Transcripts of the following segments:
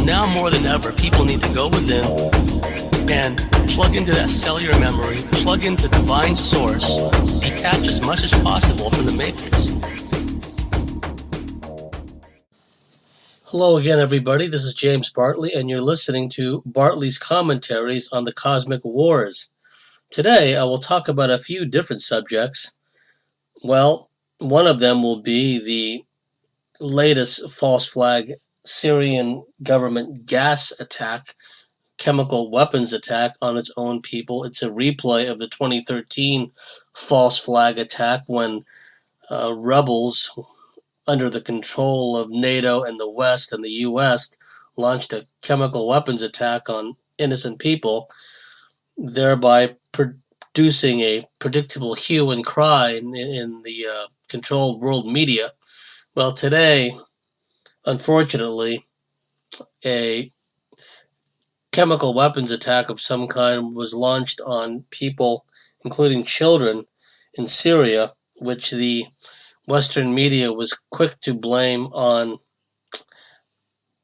Now more than ever, people need to go within and plug into that cellular memory, plug into divine source, detach as much as possible from the matrix. Hello again, everybody. This is James Bartley, and you're listening to Bartley's Commentaries on the Cosmic Wars. Today, I will talk about a few different subjects. Well, one of them will be the latest false flag Syrian government gas attack, chemical weapons attack on its own people. It's a replay of the 2013 false flag attack when rebels under the control of NATO and the West and the U.S. launched a chemical weapons attack on innocent people, thereby producing a predictable hue and cry in the controlled world media. Well, today, unfortunately, a chemical weapons attack of some kind was launched on people, including children, in Syria, which the Western media was quick to blame on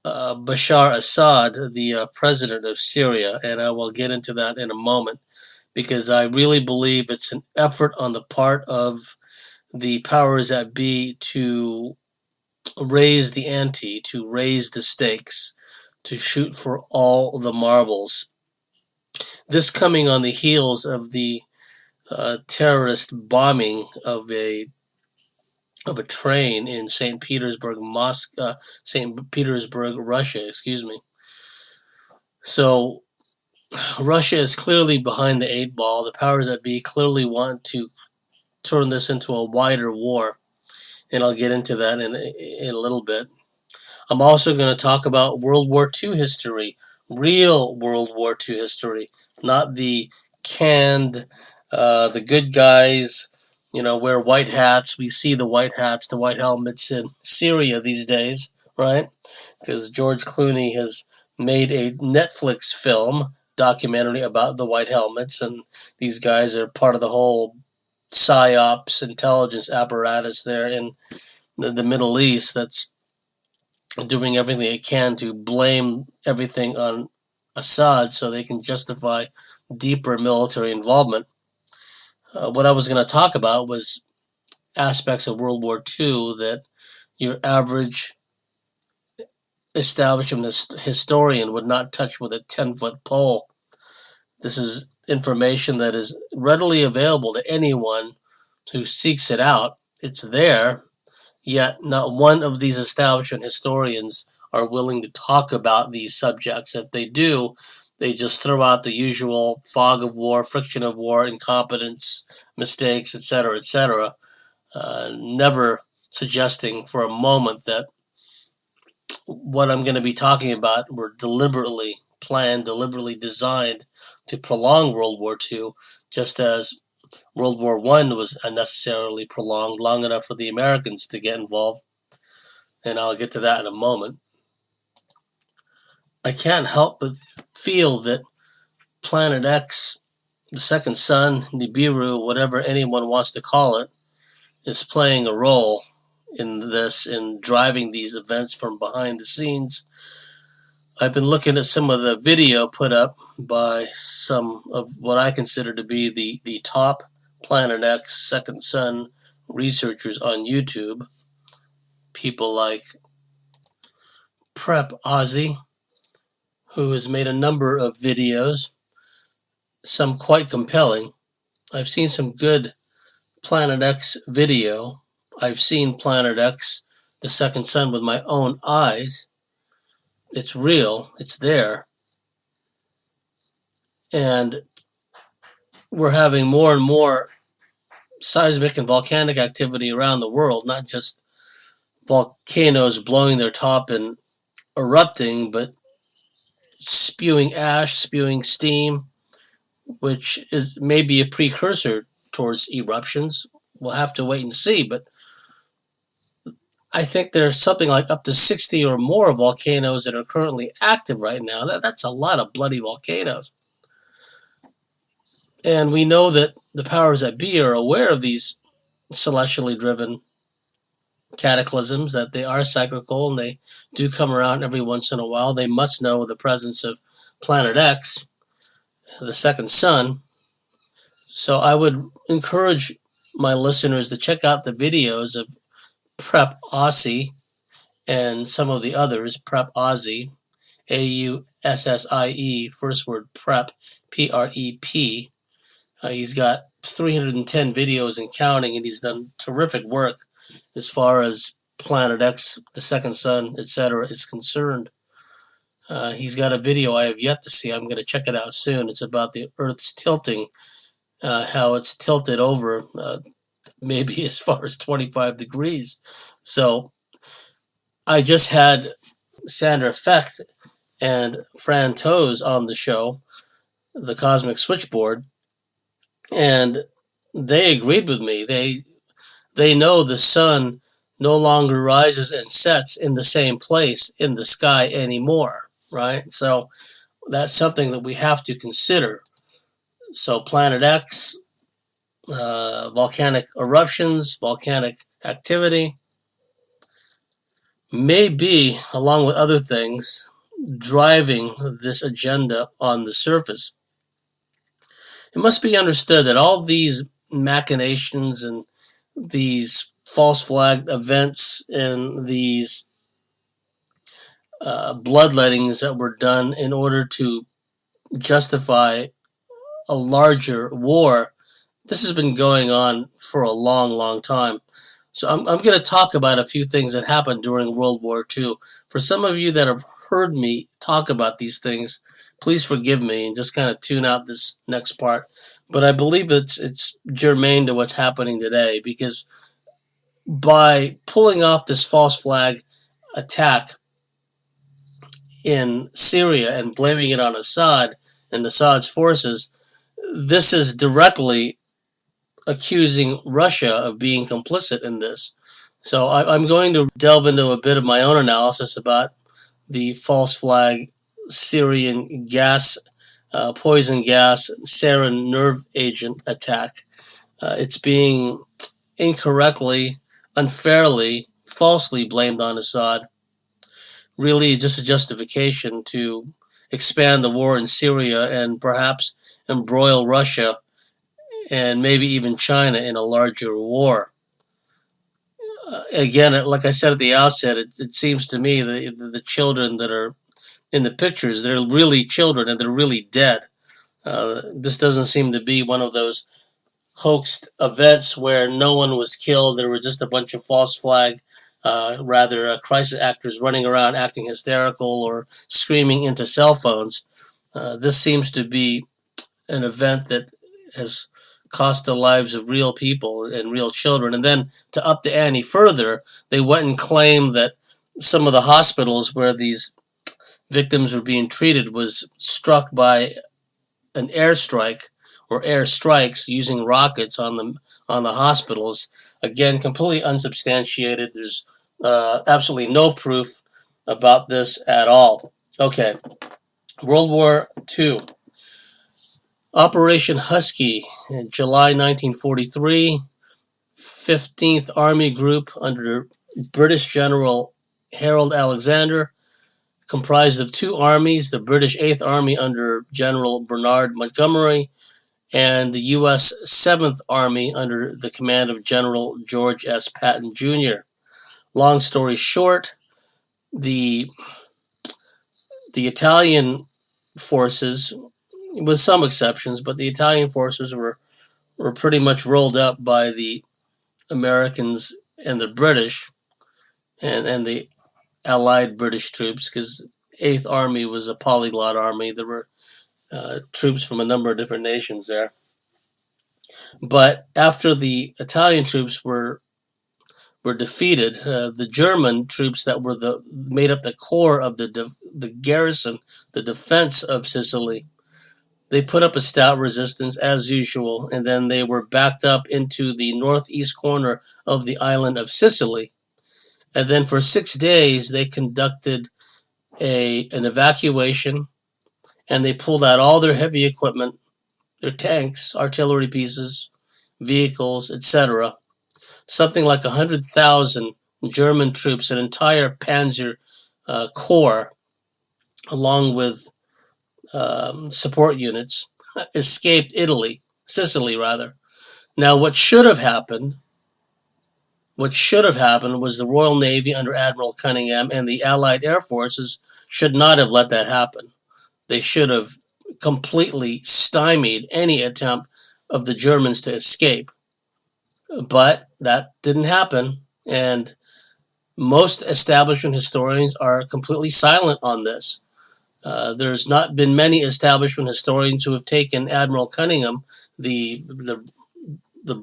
Bashar Assad, the president of Syria, and I will get into that in a moment, because I really believe it's an effort on the part of the powers that be to raise the ante, to raise the stakes, to shoot for all the marbles. This coming on the heels of the terrorist bombing of a train in St. Petersburg, Russia. So Russia is clearly behind the eight ball. The powers that be clearly want to turn this into a wider war, and I'll get into that in a little bit. I'm also going to talk about World War II history, real World War II history, not the canned, the good guys, wear white hats. We see the white hats, the white helmets in Syria these days, right? Because George Clooney has made a Netflix film documentary about the white helmets, and these guys are part of the whole PSYOPs intelligence apparatus there in the Middle East that's doing everything they can to blame everything on Assad so they can justify deeper military involvement. What I was going to talk about was aspects of World War II that your average establishment historian would not touch with a 10-foot pole. This is information that is readily available to anyone who seeks it out. It's there, yet not one of these establishment historians are willing to talk about these subjects. If they do, they just throw out the usual fog of war, friction of war, incompetence, mistakes, etc., etc., never suggesting for a moment that what I'm going to be talking about were deliberately planned, deliberately designed to prolong World War II, just as World War I was unnecessarily prolonged long enough for the Americans to get involved, and I'll get to that in a moment. I can't help but feel that Planet X, the second sun, Nibiru, whatever anyone wants to call it, is playing a role in this, in driving these events from behind the scenes. I've been looking at some of the video put up by some of what I consider to be the top Planet X, Second Sun researchers on YouTube. People like Prep Ozzy, who has made a number of videos, some quite compelling. I've seen some good Planet X video. I've seen Planet X, the Second Sun, with my own eyes. It's real. It's there. And we're having more and more seismic and volcanic activity around the world, not just volcanoes blowing their top and erupting, but spewing ash, spewing steam, which is maybe a precursor towards eruptions. We'll have to wait and see, but I think there's something like up to 60 or more volcanoes that are currently active right now. That's a lot of bloody volcanoes. And we know that the powers that be are aware of these celestially driven cataclysms, that they are cyclical and they do come around every once in a while. They must know the presence of Planet X, the second sun. So I would encourage my listeners to check out the videos of Prep Aussie and some of the others. Prep Aussie, AUSSIE, first word Prep, PREP. He's got 310 videos and counting, and he's done terrific work as far as Planet X, the second sun, etc. is concerned. He's got a video I have yet to see. I'm going to check it out soon. It's about the Earth's tilting, how it's tilted over maybe as far as 25 degrees. So I just had Sandra Fecht and Fran Toes on the show, the Cosmic Switchboard, and they agreed with me. They know the sun no longer rises and sets in the same place in the sky anymore, right? So that's something that we have to consider. So Planet X, volcanic eruptions, volcanic activity, may be, along with other things, driving this agenda on the surface. It must be understood that all these machinations and these false flag events and these bloodlettings that were done in order to justify a larger war, this has been going on for a long, long time. So I'm going to talk about a few things that happened during World War II. For some of you that have heard me talk about these things, please forgive me and just kind of tune out this next part. But I believe it's germane to what's happening today, because by pulling off this false flag attack in Syria and blaming it on Assad and Assad's forces, this is directly accusing Russia of being complicit in this. So I'm going to delve into a bit of my own analysis about the false flag Syrian gas, poison gas, sarin nerve agent attack. It's being incorrectly, unfairly, falsely blamed on Assad. Really just a justification to expand the war in Syria and perhaps embroil Russia and maybe even China in a larger war. Again, like I said at the outset, it seems to me that the children that are in the pictures, they're really children and they're really dead. This doesn't seem to be one of those hoaxed events where no one was killed. There were just a bunch of false flag, crisis actors running around acting hysterical or screaming into cell phones. This seems to be an event that has cost the lives of real people and real children. And then to up the ante further, they went and claimed that some of the hospitals where these victims were being treated was struck by an airstrike or airstrikes using rockets on the hospitals. Again, completely unsubstantiated. There's absolutely no proof about this at all. Okay, World War II. Operation Husky in July 1943, 15th Army Group under British General Harold Alexander, comprised of two armies, the British 8th Army under General Bernard Montgomery and the U.S. 7th Army under the command of General George S. Patton, Jr. Long story short, the Italian forces, with some exceptions, but the Italian forces were pretty much rolled up by the Americans and the British and the Allied British troops, because 8th Army was a polyglot army. There were troops from a number of different nations there. But after the Italian troops were defeated, the German troops that were made up the core of the garrison, the defense of Sicily, they put up a stout resistance as usual, and then they were backed up into the northeast corner of the island of Sicily. And then for 6 days, they conducted an evacuation, and they pulled out all their heavy equipment, their tanks, artillery pieces, vehicles, etc. Something like 100,000 German troops, an entire Panzer Corps, along with support units, escaped Sicily rather. Now, what should have happened was the Royal Navy under Admiral Cunningham and the Allied Air Forces should not have let that happen. They should have completely stymied any attempt of the Germans to escape. But that didn't happen, and most establishment historians are completely silent on this. There's not been many establishment historians who have taken Admiral Cunningham, the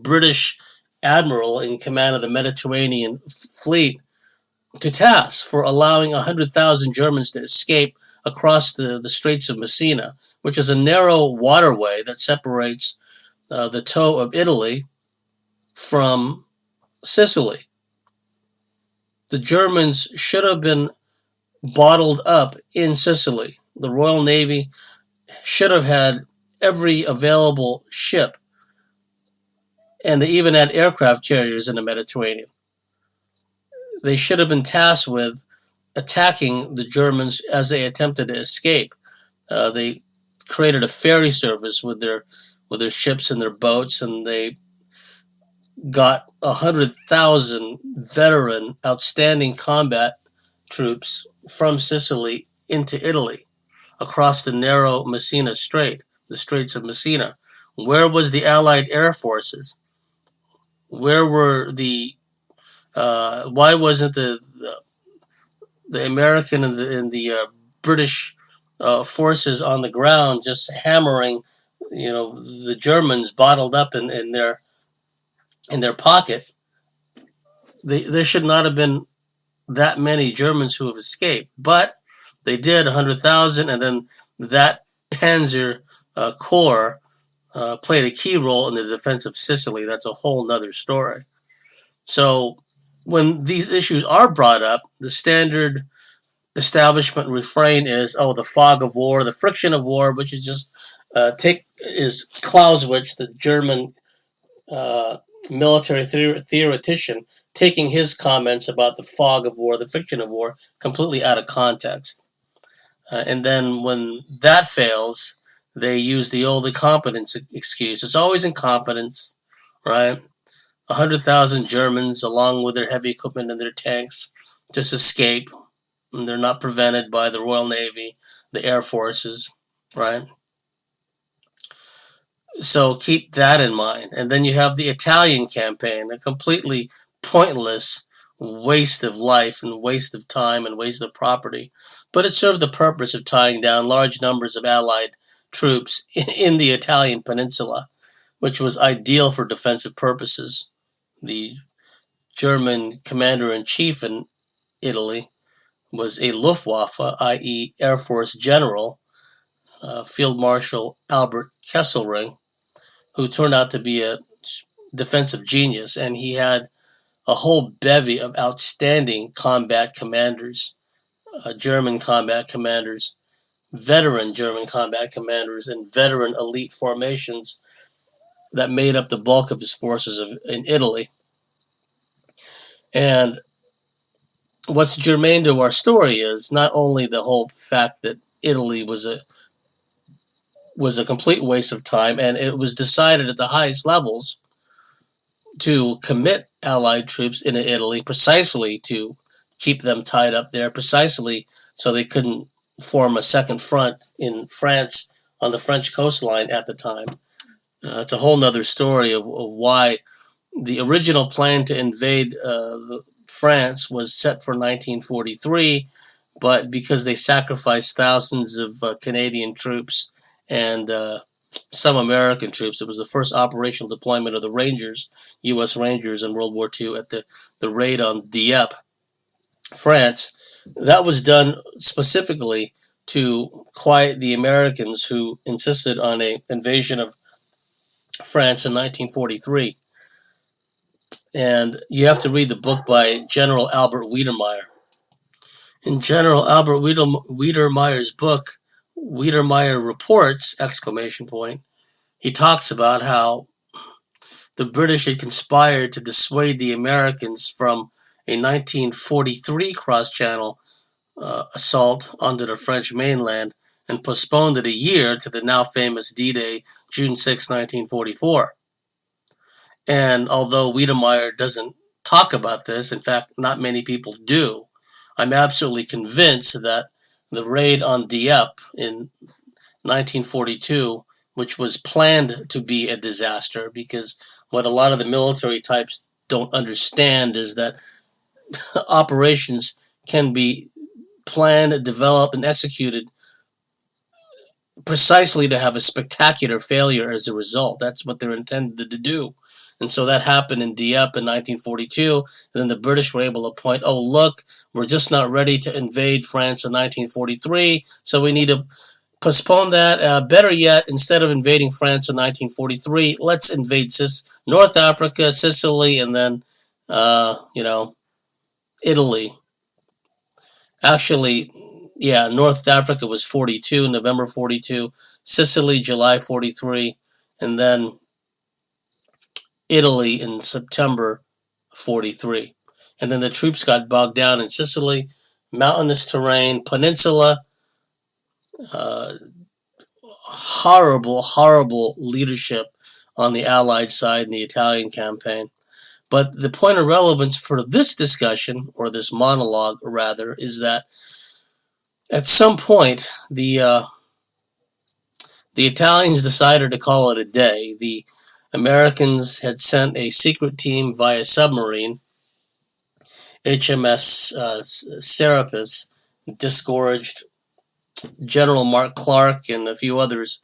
British admiral in command of the Mediterranean fleet, to task for allowing 100,000 Germans to escape across the Straits of Messina, which is a narrow waterway that separates the toe of Italy from Sicily. The Germans should have been bottled up in Sicily. The Royal Navy should have had every available ship, and they even had aircraft carriers in the Mediterranean. They should have been tasked with attacking the Germans as they attempted to escape. They created a ferry service with their ships and their boats, and they got 100,000 veteran, outstanding combat troops from Sicily into Italy, across the narrow Messina Strait, the Straits of Messina. Where was the Allied Air Forces? Where were the why wasn't the American and the British forces on the ground just hammering, the Germans bottled up in their pocket? There should not have been that many Germans who have escaped, but they did, 100,000, and then that Panzer Corps played a key role in the defense of Sicily. That's a whole nother story. So when these issues are brought up, the standard establishment refrain is, the fog of war, the friction of war, which is just is Clausewitz, the German military theoretician, taking his comments about the fog of war, the friction of war, completely out of context. And then when that fails, they use the old incompetence excuse. It's always incompetence, right? 100,000 Germans, along with their heavy equipment and their tanks, just escape. And they're not prevented by the Royal Navy, the Air Forces, right? So keep that in mind. And then you have the Italian campaign, a completely pointless waste of life and waste of time and waste of property. But it served the purpose of tying down large numbers of Allied troops in the Italian peninsula, which was ideal for defensive purposes. The German commander-in-chief in Italy was a Luftwaffe, i.e. Air Force General, Field Marshal Albert Kesselring, who turned out to be a defensive genius, and he had a whole bevy of outstanding combat commanders, German combat commanders, veteran German combat commanders, and veteran elite formations that made up the bulk of his forces in Italy. And what's germane to our story is not only the whole fact that Italy was a complete waste of time, and it was decided at the highest levels to commit Allied troops into Italy precisely to keep them tied up there, precisely so they couldn't form a second front in France on the French coastline at the time. It's a whole nother story of why the original plan to invade France was set for 1943, but because they sacrificed thousands of Canadian troops and some American troops, it was the first operational deployment of the Rangers, U.S. Rangers in World War II at the raid on Dieppe, France. That was done specifically to quiet the Americans who insisted on an invasion of France in 1943. And you have to read the book by General Albert Wedemeyer. In General Albert Wedemeier's book, Wedemeyer Reports, ! He talks about how the British had conspired to dissuade the Americans from a 1943 cross-channel assault onto the French mainland and postponed it a year to the now famous D-Day, June 6, 1944. And although Wiedemeyer doesn't talk about this, in fact, not many people do, I'm absolutely convinced that the raid on Dieppe in 1942, which was planned to be a disaster, because what a lot of the military types don't understand is that operations can be planned, developed, and executed precisely to have a spectacular failure as a result. That's what they're intended to do. And so that happened in Dieppe in 1942. And then the British were able to point, oh, look, we're just not ready to invade France in 1943, so we need to postpone that. Better yet, instead of invading France in 1943, let's invade North Africa, Sicily, and then, Italy. Actually, yeah, North Africa was 42, November 42, Sicily, July 43, and then Italy in September 43. And then the troops got bogged down in Sicily, mountainous terrain, peninsula, horrible, horrible leadership on the Allied side in the Italian campaign. But the point of relevance for this discussion, or this monologue rather, is that at some point the Italians decided to call it a day. The Americans had sent a secret team via submarine, HMS Serapis, disgorged General Mark Clark and a few others.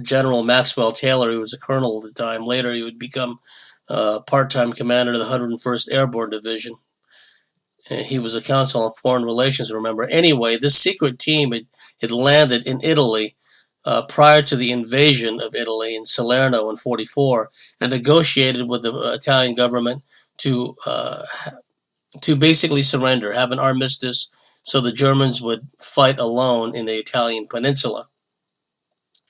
General Maxwell Taylor, who was a colonel at the time. Later he would become part-time commander of the 101st Airborne Division. He was a counsel on foreign relations, remember. Anyway, this secret team had landed in Italy prior to the invasion of Italy in Salerno in 44 and negotiated with the Italian government to basically surrender, have an armistice, so the Germans would fight alone in the Italian peninsula.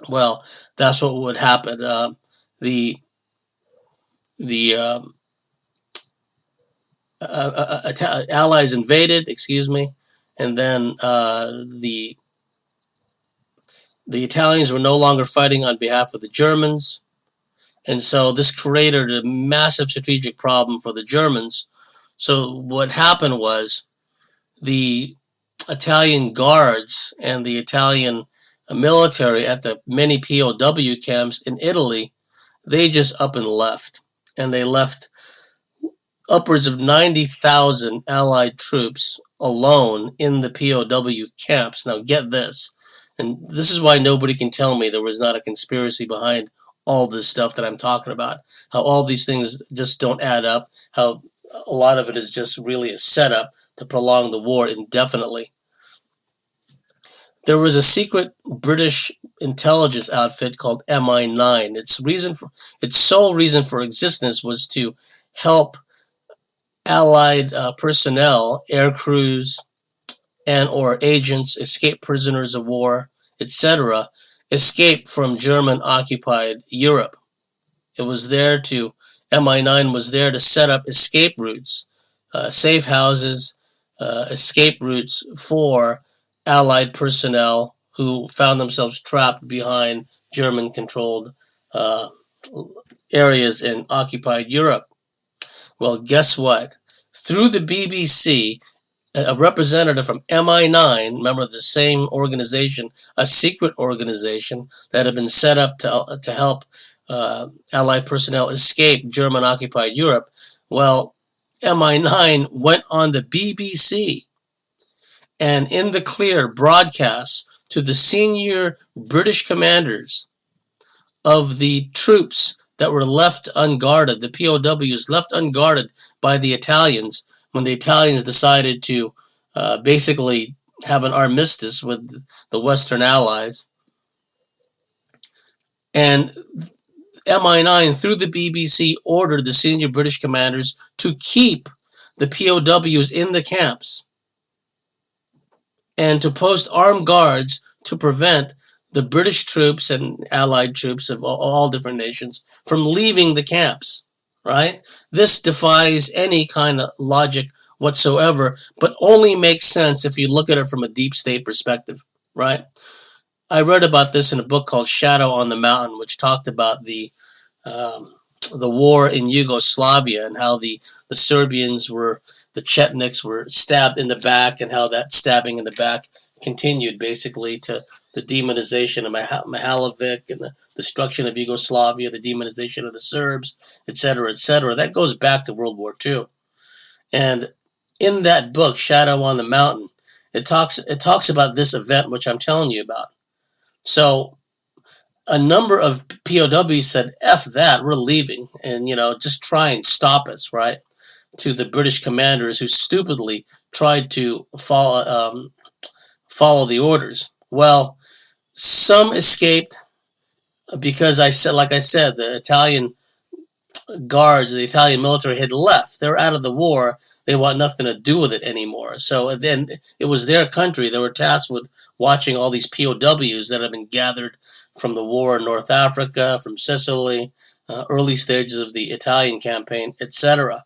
Well, that's what would happen. The Allies invaded, and then the Italians were no longer fighting on behalf of the Germans, and so this created a massive strategic problem for the Germans. So what happened was the Italian guards and the Italian military at the many POW camps in Italy, they just up and left, and they left upwards of 90,000 Allied troops alone in the POW camps. Now get this, and this is why nobody can tell me there was not a conspiracy behind all this stuff that I'm talking about, how all these things just don't add up, how a lot of it is just really a setup to prolong the war indefinitely. There was a secret British intelligence outfit called MI9. Its sole reason for existence was to help Allied personnel, air crews, and or agents, escape prisoners of war, etc., escape from German-occupied Europe. MI9 was there to set up escape routes, safe houses, escape routes for Allied personnel who found themselves trapped behind German-controlled areas in occupied Europe. Well, guess what? Through the BBC, a representative from MI9, remember the same organization, a secret organization that had been set up to help Allied personnel escape German-occupied Europe. Well, MI9 went on the BBC and in the clear broadcasts to the senior British commanders of the troops that were left unguarded, the POWs left unguarded by the Italians when the Italians decided to basically have an armistice with the Western Allies. And MI9, through the BBC, ordered the senior British commanders to keep the POWs in the camps and to post armed guards to prevent the British troops and Allied troops of all different nations from leaving the camps. right? This defies any kind of logic whatsoever, but only makes sense if you look at it from a deep state perspective, right? I read about this in a book called Shadow on the Mountain, which talked about um, the war in Yugoslavia and how the Serbians were, the Chetniks were stabbed in the back, and how that stabbing in the back continued basically to the demonization of Mihalovic and the destruction of Yugoslavia, the demonization of the Serbs, etc., etc. That goes back to World War II. And in that book, Shadow on the Mountain, it talks about this event which I'm telling you about. So a number of POWs said, F that, we're leaving, and, just try and stop us, right? To the British commanders who stupidly tried to follow the orders. Well, some escaped because like I said, the Italian guards, the Italian military had left. They're out of the war. They want nothing to do with it anymore. So then it was their country. They were tasked with watching all these POWs that have been gathered from the war in North Africa, from Sicily, early stages of the Italian campaign, etc.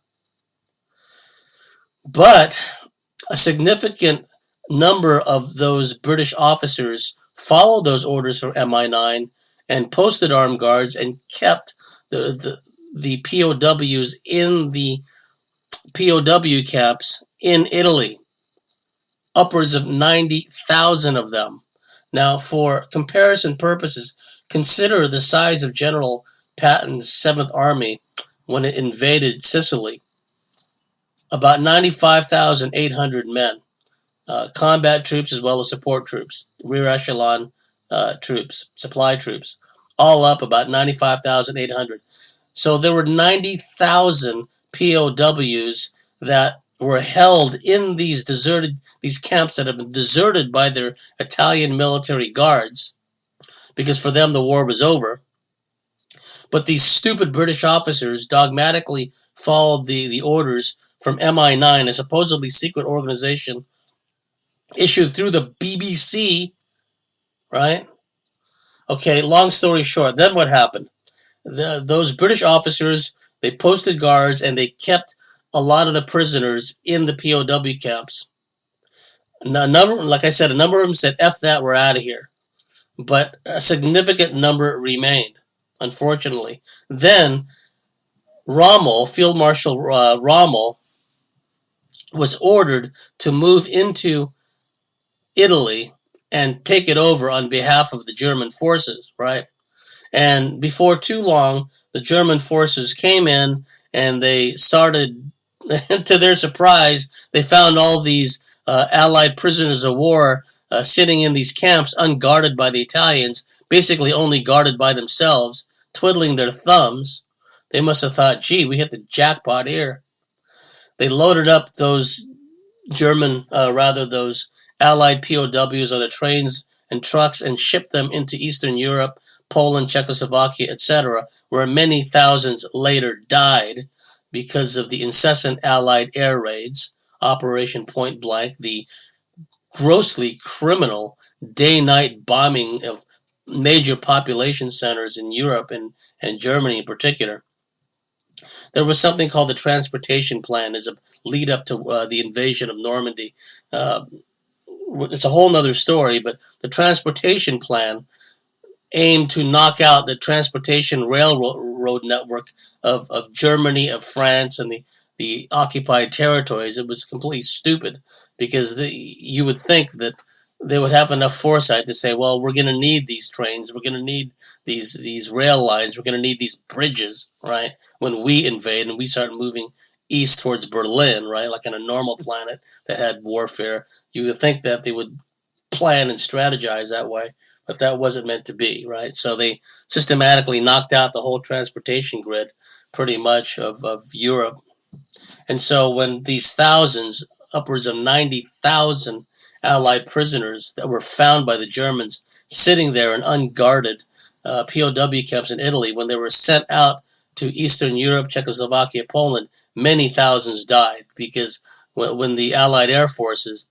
But a significant number of those British officers followed those orders from MI9 and posted armed guards and kept the POWs in the POW camps in Italy, upwards of 90,000 of them. Now, for comparison purposes, consider the size of General Patton's 7th Army when it invaded Sicily. About 95,800 men, combat troops as well as support troops, rear echelon troops, supply troops, all up about 95,800. So there were 90,000 POWs that were held in these camps that have been deserted by their Italian military guards, because for them the war was over. But these stupid British officers dogmatically followed the orders from MI9, a supposedly secret organization issued through the BBC, right? Okay, long story short, then what happened? Those British officers, they posted guards and they kept a lot of the prisoners in the POW camps. Like I said, a number of them said, F that, we're out of here. But a significant number remained, unfortunately. Then Field Marshal Rommel, was ordered to move into Italy and take it over on behalf of the German forces, right? And before too long, the German forces came in and they started, to their surprise, they found all these Allied prisoners of war sitting in these camps unguarded by the Italians, basically only guarded by themselves, twiddling their thumbs. They must have thought, gee, we hit the jackpot here. They loaded up those those Allied POWs on the trains and trucks and shipped them into Eastern Europe, Poland, Czechoslovakia, etc., where many thousands later died because of the incessant Allied air raids, Operation Point Blank, the grossly criminal day-night bombing of major population centers in Europe and Germany in particular. There was something called the Transportation Plan as a lead up to the invasion of Normandy. Uh, it's a whole other story, but the Transportation Plan aimed to knock out the transportation railroad network of Germany, of France, and the occupied territories. It was completely stupid because you would think that they would have enough foresight to say, well, we're going to need these trains, we're going to need these rail lines, we're going to need these bridges, right? When we invade and we start moving east towards Berlin, right, like on a normal planet that had warfare, you would think that they would plan and strategize that way, but that wasn't meant to be, right? So they systematically knocked out the whole transportation grid, pretty much, of Europe. And so when these thousands, upwards of 90,000 Allied prisoners that were found by the Germans sitting there in unguarded POW camps in Italy, when they were sent out to Eastern Europe, Czechoslovakia, Poland, many thousands died because when the Allied air forces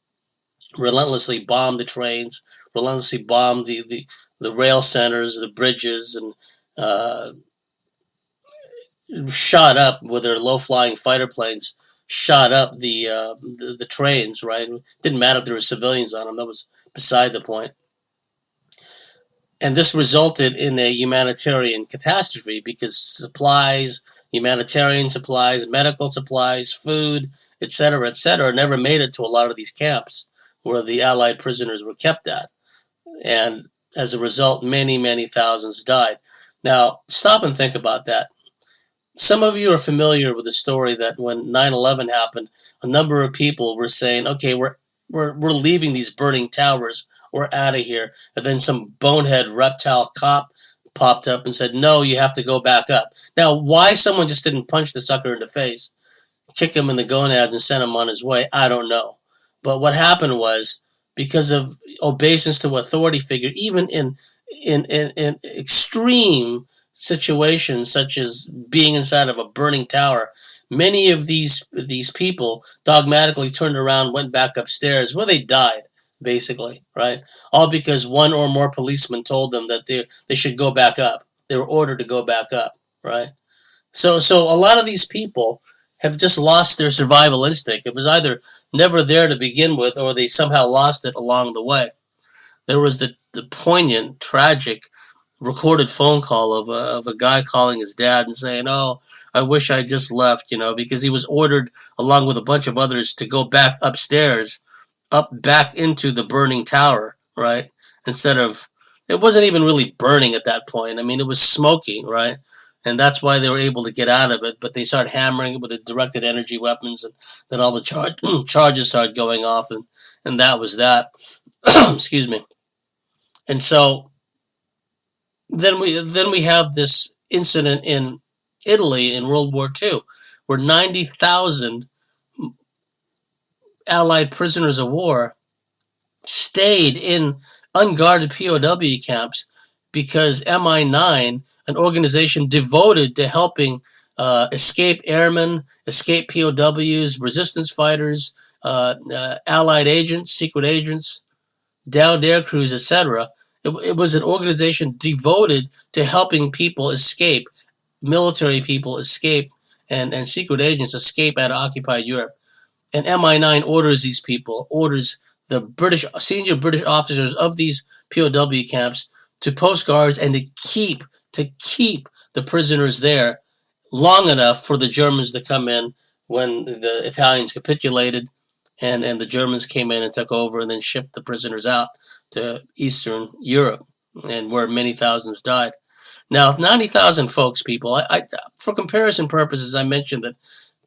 relentlessly bombed the trains, relentlessly bombed the rail centers, the bridges, and shot up with their low-flying fighter planes, shot up the trains. Right, it didn't matter if there were civilians on them. That was beside the point. And this resulted in a humanitarian catastrophe because supplies, humanitarian supplies, medical supplies, food, etc., never made it to a lot of these camps where the Allied prisoners were kept at. And as a result, many, many thousands died. Now, stop and think about that. Some of you are familiar with the story that when 9/11 happened, a number of people were saying, "Okay, we're leaving these burning towers. We're out of here." And then some bonehead reptile cop popped up and said, "No, you have to go back up." Now, why someone just didn't punch the sucker in the face, kick him in the gonads, and send him on his way, I don't know. But what happened was, because of obeisance to authority figure, even in extreme situations such as being inside of a burning tower, many of these people dogmatically turned around, went back upstairs, where they died, basically, right? All because one or more policemen told them that they should go back up. They were ordered to go back up, right? So a lot of these people have just lost their survival instinct. It was either never there to begin with, or they somehow lost it along the way. There was the poignant, tragic recorded phone call of a guy calling his dad and saying, "Oh, I wish I just left," because he was ordered along with a bunch of others to go back upstairs, up back into the burning tower, right? Instead of, it wasn't even really burning at that point. I mean, it was smoking, right? And that's why they were able to get out of it. But they started hammering it with the directed energy weapons, and then all the charges started going off, and that was that. Excuse me. And so then we have this incident in Italy in World War II, where 90,000 Allied prisoners of war stayed in unguarded POW camps because MI9, an organization devoted to helping escape airmen, escape POWs, resistance fighters, Allied agents, secret agents, downed air crews, etc. It was an organization devoted to helping people escape, military people escape, and secret agents escape out of occupied Europe. And MI9 orders these people, orders the senior British officers of these POW camps to post guards and to keep the prisoners there long enough for the Germans to come in when the Italians capitulated, and the Germans came in and took over and then shipped the prisoners out to Eastern Europe, and where many thousands died. Now, 90,000 folks, people, for comparison purposes, I mentioned that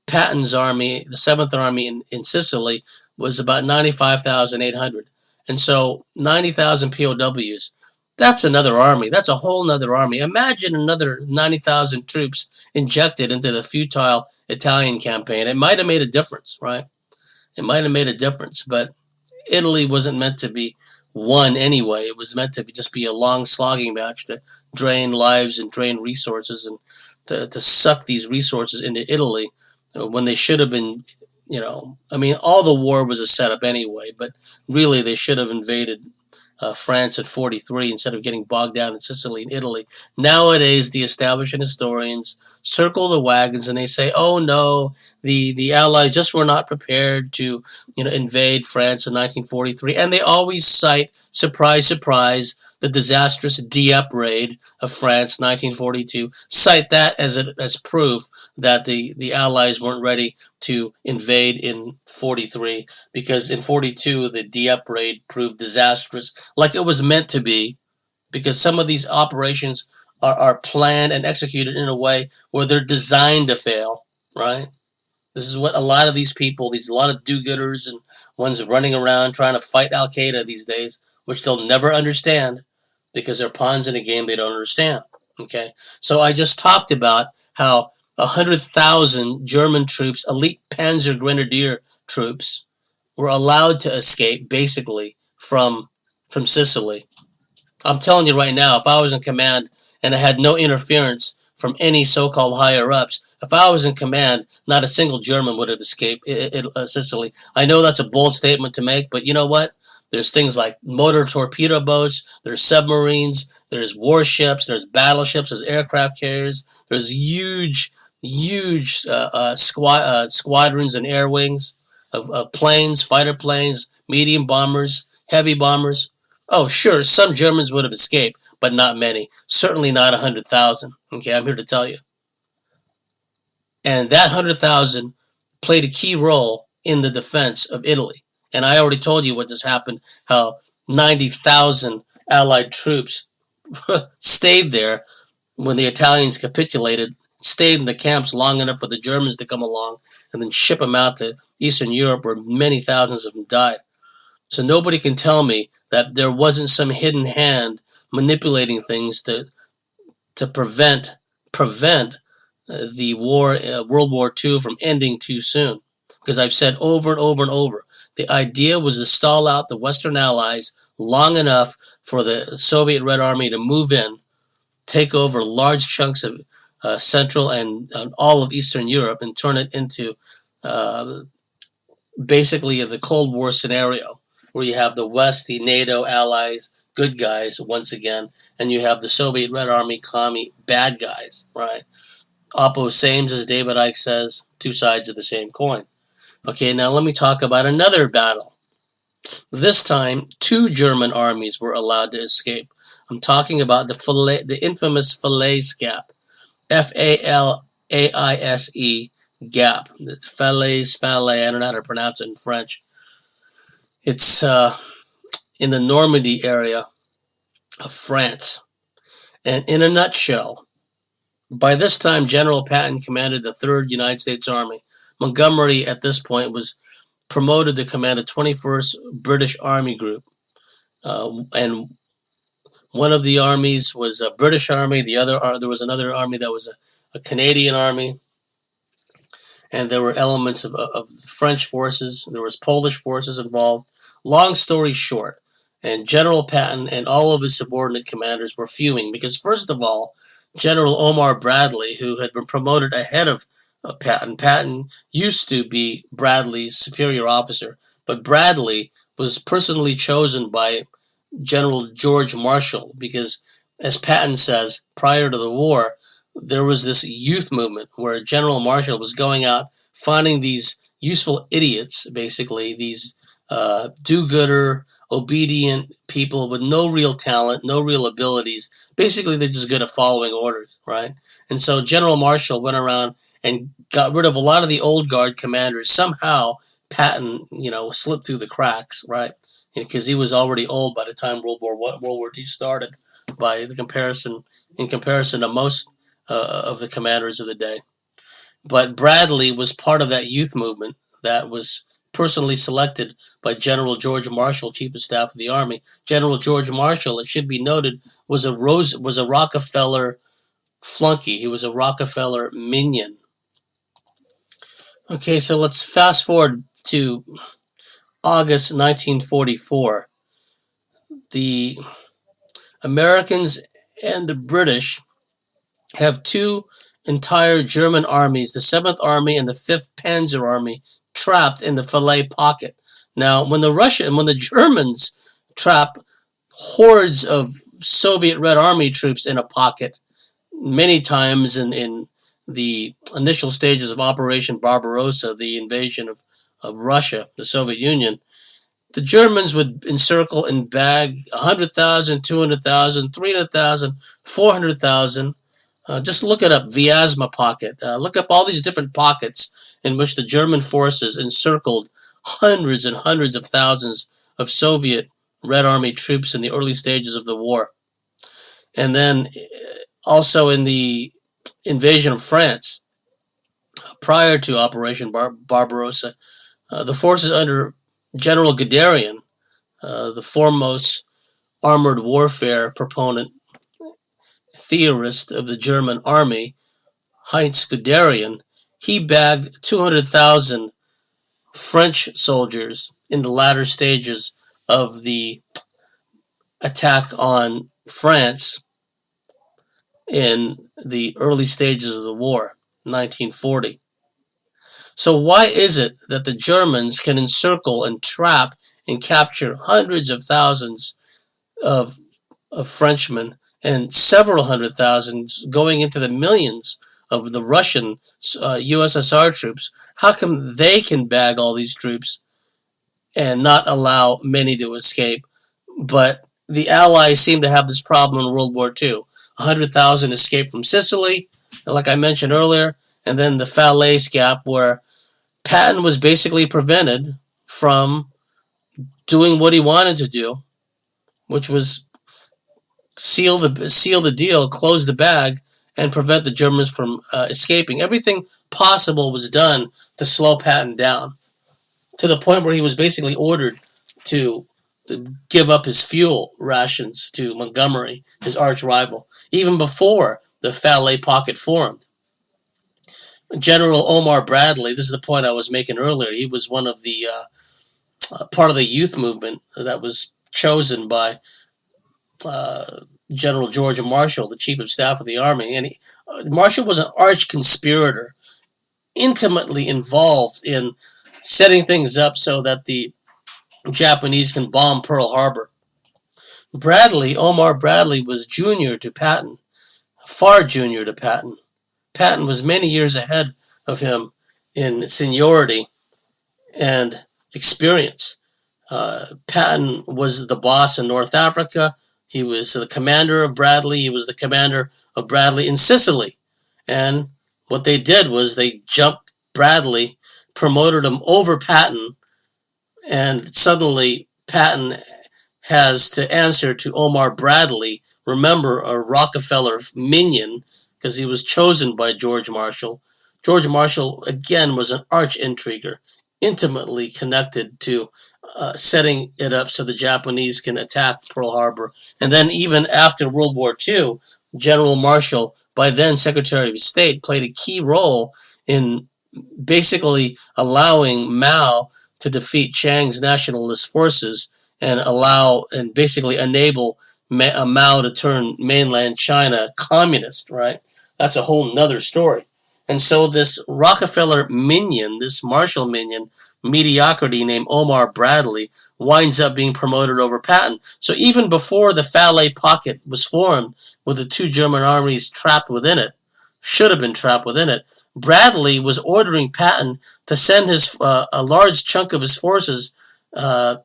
Patton's army, the 7th Army in Sicily, was about 95,800. And so 90,000 POWs, that's another army. That's a whole nother army. Imagine another 90,000 troops injected into the futile Italian campaign. It might have made a difference, right? It might have made a difference, but Italy wasn't meant to be won anyway. It was meant to just be a long slogging match to drain lives and drain resources, and to suck these resources into Italy when they should have been, I mean, all the war was a setup anyway, but really they should have invaded France at 43 instead of getting bogged down in Sicily and Italy. Nowadays, the establishment historians circle the wagons and they say, "Oh no, the Allies just were not prepared to, invade France in 1943," and they always cite, surprise, surprise, the disastrous Dieppe raid of France, 1942. Cite that as proof that the Allies weren't ready to invade in 43, because in 42 the Dieppe raid proved disastrous, like it was meant to be, because some of these operations are planned and executed in a way where they're designed to fail, right? This is what a lot of these people, a lot of do-gooders and ones running around trying to fight Al-Qaeda these days, which they'll never understand because they're pawns in a game they don't understand. Okay, so I just talked about how 100,000 German troops, elite Panzer Grenadier troops, were allowed to escape basically from Sicily. I'm telling you right now, if I was in command and I had no interference from any so-called higher-ups, if I was in command, not a single German would have escaped Sicily. I know that's a bold statement to make, but you know what? There's things like motor torpedo boats, there's submarines, there's warships, there's battleships, there's aircraft carriers, there's huge huge squadrons and air wings of planes, fighter planes, medium bombers, heavy bombers. Oh, sure, some Germans would have escaped, but not many. Certainly not 100,000. Okay, I'm here to tell you. And that 100,000 played a key role in the defense of Italy. And I already told you what just happened, how 90,000 Allied troops stayed there when the Italians capitulated, stayed in the camps long enough for the Germans to come along and then ship them out to Eastern Europe, where many thousands of them died. So nobody can tell me that there wasn't some hidden hand manipulating things to prevent the war, World War II, from ending too soon. Because I've said over and over and over, the idea was to stall out the Western Allies long enough for the Soviet Red Army to move in, take over large chunks of Central and all of Eastern Europe, and turn it into basically the Cold War scenario, where you have the West, the NATO allies, good guys once again, and you have the Soviet Red Army, commie, bad guys, right? Oppo sames, as David Icke says, two sides of the same coin. Okay, now let me talk about another battle. This time, 2 German armies were allowed to escape. I'm talking about the infamous Falaise Gap, Falaise Gap. Falaise, I don't know how to pronounce it in French. It's in the Normandy area of France. And in a nutshell, by this time, General Patton commanded the 3rd United States Army. Montgomery, at this point, was promoted to command the 21st British Army Group. And one of the armies was a British army. There was another army that was a Canadian army. And there were elements of French forces. There was Polish forces involved. Long story short, and General Patton and all of his subordinate commanders were fuming because, first of all, General Omar Bradley, who had been promoted ahead of Patton used to be Bradley's superior officer, but Bradley was personally chosen by General George Marshall because, as Patton says, prior to the war, there was this youth movement where General Marshall was going out finding these useful idiots, basically, these do-gooder, obedient people with no real talent, no real abilities. Basically, they're just good at following orders, right? And so General Marshall went around and got rid of a lot of the old guard commanders. Somehow, Patton, slipped through the cracks, right? Because he was already old by the time World War II started, in comparison to most of the commanders of the day. But Bradley was part of that youth movement that was personally selected by General George Marshall, Chief of Staff of the Army. General George Marshall, it should be noted, was a Rockefeller flunky. He was a Rockefeller minion. Okay, so let's fast forward to August 1944. The Americans and the British have 2 entire German armies, the 7th Army and the 5th Panzer Army, trapped in the Falaise pocket. Now, when the Germans trap hordes of Soviet Red Army troops in a pocket, many times in the initial stages of Operation Barbarossa, the invasion of Russia, the Soviet Union, the Germans would encircle and bag 100,000, 200,000, 300,000, 400,000. Just look it up, Vyazma pocket. Look up all these different pockets in which the German forces encircled hundreds and hundreds of thousands of Soviet Red Army troops in the early stages of the war. And then also in the invasion of France, prior to Operation Barbarossa, the forces under General Guderian, the foremost armored warfare proponent, theorist of the German army, Heinz Guderian, he bagged 200,000 French soldiers in the latter stages of the attack on France in the early stages of the war, 1940. So why is it that the Germans can encircle and trap and capture hundreds of thousands of Frenchmen and several hundred thousands, going into the millions of the Russian USSR troops. How come they can bag all these troops and not allow many to escape? But the Allies seem to have this problem in World War II. 100,000 escaped from Sicily, like I mentioned earlier, and then the Falaise Gap, where Patton was basically prevented from doing what he wanted to do, which was seal the deal, close the bag, and prevent the Germans from escaping. Everything possible was done to slow Patton down, to the point where he was basically ordered to give up his fuel rations to Montgomery, his arch rival, even before the Falaise Pocket formed. General Omar Bradley, this is the point I was making earlier, he was one of the part of the youth movement that was chosen by General George Marshall, the Chief of Staff of the Army. And Marshall was an arch conspirator, intimately involved in setting things up so that the Japanese can bomb Pearl Harbor. Omar Bradley, was junior to Patton, far junior to Patton. Patton was many years ahead of him in seniority and experience. Patton was the boss in North Africa. He was the commander of Bradley. He was the commander of Bradley in Sicily. And what they did was they jumped Bradley, promoted him over Patton, and suddenly Patton has to answer to Omar Bradley, remember, a Rockefeller minion, because he was chosen by George Marshall. George Marshall, again, was an arch intriguer, intimately connected to setting it up so the Japanese can attack Pearl Harbor. And then even after World War II, General Marshall, by then Secretary of State, played a key role in basically allowing Mao to defeat Chiang's nationalist forces and basically enable Mao to turn mainland China communist, right? That's a whole nother story. And so this Rockefeller minion, this Marshall minion, mediocrity named Omar Bradley, winds up being promoted over Patton. So even before the Falaise Pocket was formed, with the two German armies trapped within it, should have been trapped within it, Bradley was ordering Patton to send a large chunk of his forces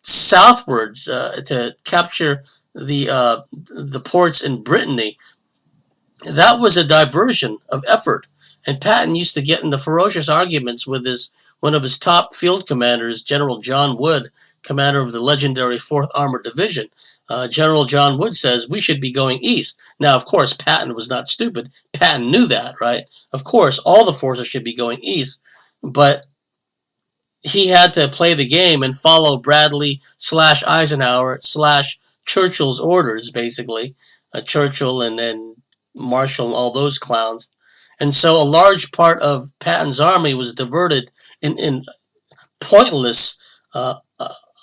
southwards to capture the ports in Brittany. That was a diversion of effort. And Patton used to get into ferocious arguments with one of his top field commanders, General John Wood, commander of the legendary 4th Armored Division. General John Wood says, we should be going east. Now, of course, Patton was not stupid. Patton knew that, right? Of course, all the forces should be going east. But he had to play the game and follow Bradley / Eisenhower / Churchill's orders, basically. Churchill and Marshall and all those clowns. And so a large part of Patton's army was diverted in pointless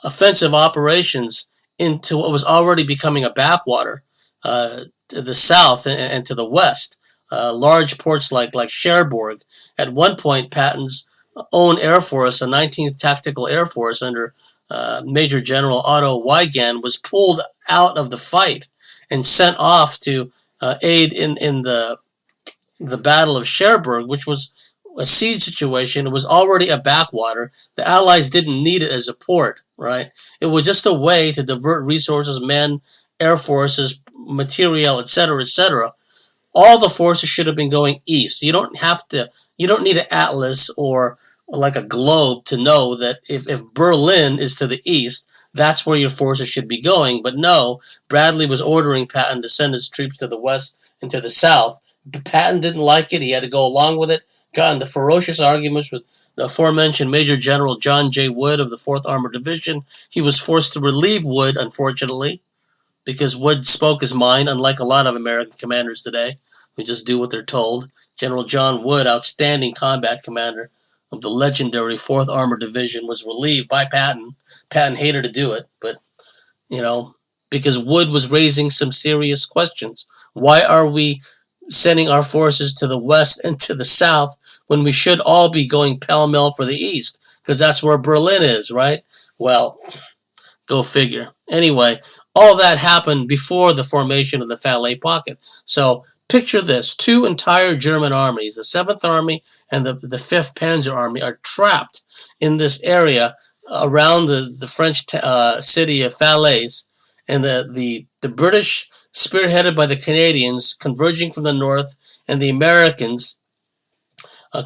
offensive operations into what was already becoming a backwater to the south and to the west. Large ports like Cherbourg. At one point, Patton's own Air Force, the 19th Tactical Air Force under Major General Otto Weygand, was pulled out of the fight and sent off to aid in the Battle of Cherbourg, which was a siege situation. It was already a backwater. The Allies didn't need it as a port, right? It was just a way to divert resources, men, air forces, material, etc., etc. All the forces should have been going east. You don't need an atlas or like a globe to know that if Berlin is to the east, that's where your forces should be going. But no, Bradley was ordering Patton to send his troops to the west and to the south. Patton didn't like it. He had to go along with it. Got into ferocious arguments with the aforementioned Major General John J. Wood of the 4th Armored Division. He was forced to relieve Wood, unfortunately, because Wood spoke his mind, unlike a lot of American commanders today who just do what they're told. General John Wood, outstanding combat commander of the legendary 4th Armored Division, was relieved by Patton. Patton hated to do it, but, because Wood was raising some serious questions. Why are we sending our forces to the west and to the south when we should all be going pell-mell for the east? Because that's where Berlin is, right? Well, go figure. Anyway, all that happened before the formation of the Falaise Pocket. So picture this: two entire German armies, the 7th Army and the 5th Panzer Army, are trapped in this area around the French city of Falaise, and the British, spearheaded by the Canadians, converging from the north, and the Americans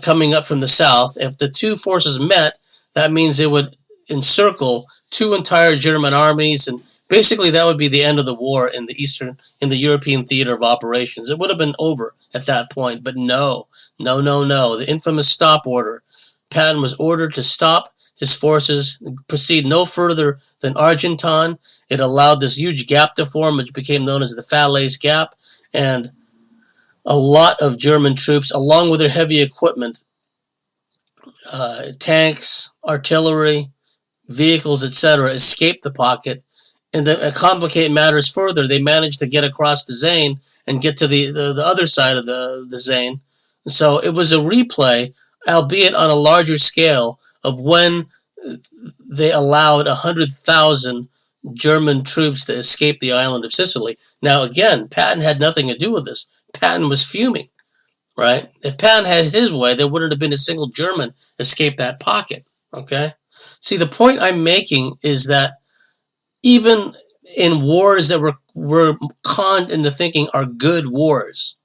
coming up from the south. If the two forces met, that means they would encircle two entire German armies, and basically that would be the end of the war in the European theater of operations. It would have been over at that point, but no. The infamous stop order. Patton was ordered to stop his forces, proceed no further than Argentan. It allowed this huge gap to form, which became known as the Falaise Gap, and a lot of German troops, along with their heavy equipment, tanks, artillery, vehicles, etc., escaped the pocket. And to complicate matters further, they managed to get across the Seine and get to the other side of the Seine. So it was a replay, albeit on a larger scale, of when they allowed 100,000 German troops to escape the island of Sicily. Now, again, Patton had nothing to do with this. Patton was fuming, right? If Patton had his way, there wouldn't have been a single German escape that pocket, okay? See, the point I'm making is that even in wars that were conned into thinking are good wars,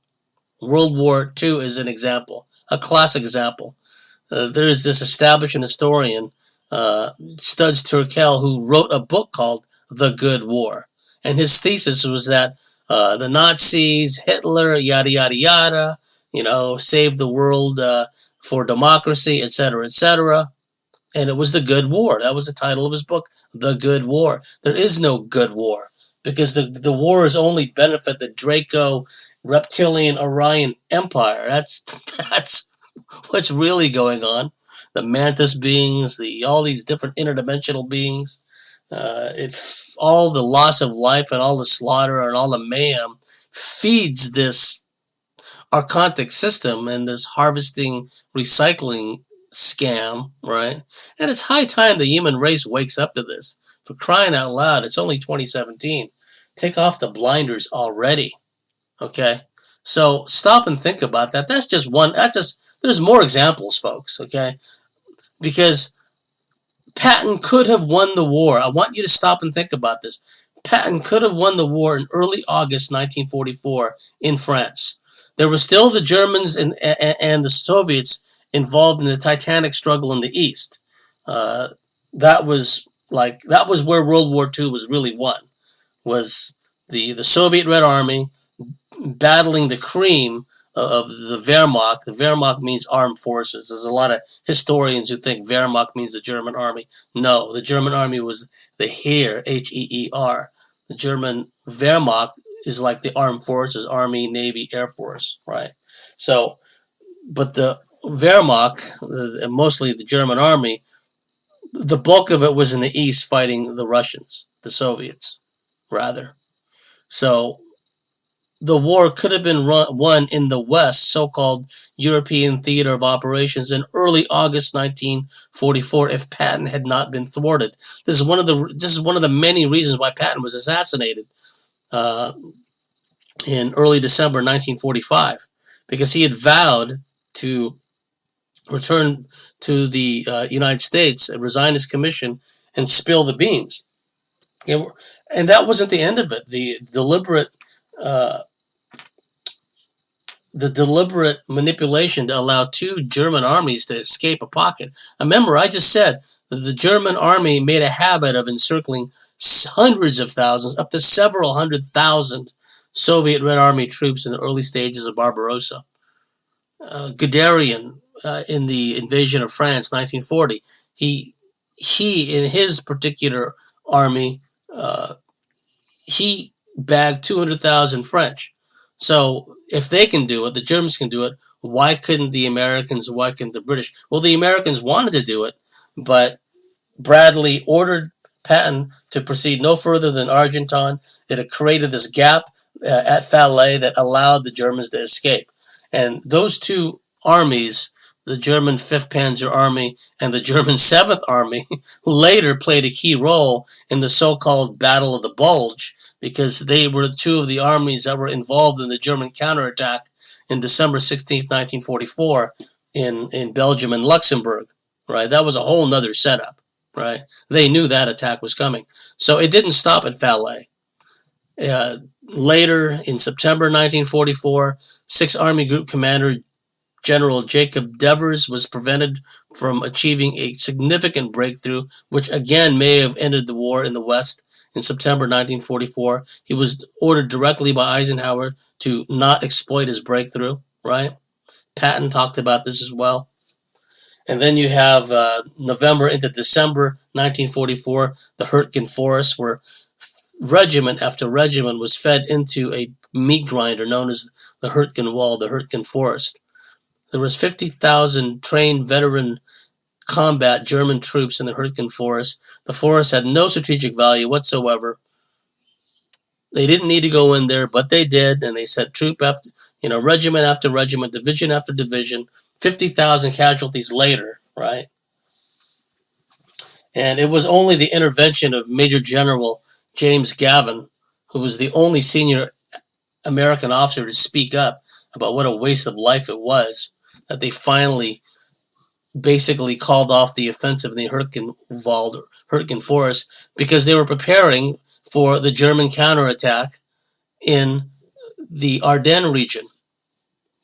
World War II is an example, a classic example. There is this established historian, Studs Terkel, who wrote a book called The Good War. And his thesis was that the Nazis, Hitler, yada, yada, yada, saved the world for democracy, etc., etc. And it was the good war. That was the title of his book, The Good War. There is no good war, because the wars only benefit the Draco, reptilian, Orion empire. That's what's really going on. The mantis beings, all these different interdimensional beings, all the loss of life and all the slaughter and all the mayhem feeds this archontic system and this harvesting, recycling scam, right? And it's high time the human race wakes up to this. For crying out loud, it's only 2017. Take off the blinders already, okay? So stop and think about that. That's just one. There's more examples, folks, okay? Because Patton could have won the war. I want you to stop and think about this. Patton could have won the war in early August 1944 in France. There were still the Germans and the Soviets involved in the titanic struggle in the East. That was where World War II was really won. Was the Soviet Red Army battling the cream of the Wehrmacht. The Wehrmacht means armed forces. There's a lot of historians who think Wehrmacht means the German army. No, the German army was the Heer, H-E-E-R. The German Wehrmacht is like the armed forces, Army, Navy, Air Force, right? So, but the Wehrmacht, mostly the German army, the bulk of it was in the East fighting the Russians, the Soviets, rather. So the war could have been won in the West, so-called European theater of operations, in early August 1944 if Patton had not been thwarted. This is one of the many reasons why Patton was assassinated in early December 1945, because he had vowed to return to the United States, resign his commission, and spill the beans. And that wasn't the end of it. The deliberate manipulation to allow two German armies to escape a pocket. Remember, I just said that the German army made a habit of encircling hundreds of thousands, up to several 100,000 Soviet Red Army troops in the early stages of Barbarossa. Guderian, in the invasion of France, 1940, he in his particular army, he bagged 200,000 French. So if they can do it, the Germans can do it, why couldn't the Americans, why couldn't the British? Well, the Americans wanted to do it, but Bradley ordered Patton to proceed no further than Argentan. It had created this gap at Falaise that allowed the Germans to escape. And those two armies the German 5th Panzer Army and the German 7th Army later played a key role in the so-called Battle of the Bulge, because they were two of the armies that were involved in the German counterattack in December 16th, 1944 in Belgium and Luxembourg, right? That was a whole nother setup, right? They knew that attack was coming. So it didn't stop at Falaise. Later, in September 1944, 6th Army Group Commander General Jacob Devers was prevented from achieving a significant breakthrough, which again may have ended the war in the West in September 1944. He was ordered directly by Eisenhower to not exploit his breakthrough, right? Patton talked about this as well. And then you have November into December 1944, the Hurtgen Forest, where regiment after regiment was fed into a meat grinder known as the Hurtgen Wall, the Hurtgen Forest. There was 50,000 trained veteran combat German troops in the Hurtgen Forest. The forest had no strategic value whatsoever. They didn't need to go in there, but they did, and they sent troop after, regiment after regiment, division after division. 50,000 casualties later, right? And it was only the intervention of Major General James Gavin, who was the only senior American officer to speak up about what a waste of life it was, that they finally basically called off the offensive in the Hurtgen Forest, because they were preparing for the German counterattack in the Ardennes region,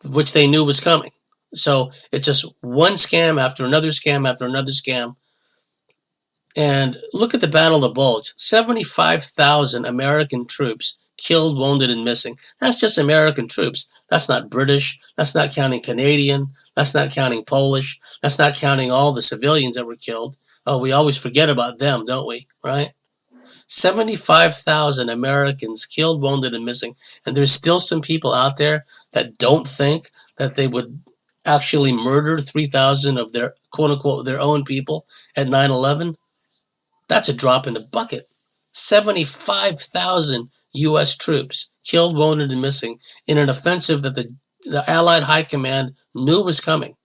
which they knew was coming. So it's just one scam after another scam after another scam. And look at the Battle of the Bulge. 75,000 American troops killed, wounded, and missing. That's just American troops. That's not British. That's not counting Canadian. That's not counting Polish. That's not counting all the civilians that were killed. Oh, we always forget about them, don't we? Right? 75,000 Americans killed, wounded, and missing. And there's still some people out there that don't think that they would actually murder 3,000 of their, quote-unquote, their own people at 9/11. That's a drop in the bucket. 75,000 U.S. troops killed, wounded, and missing in an offensive that the Allied High Command knew was coming.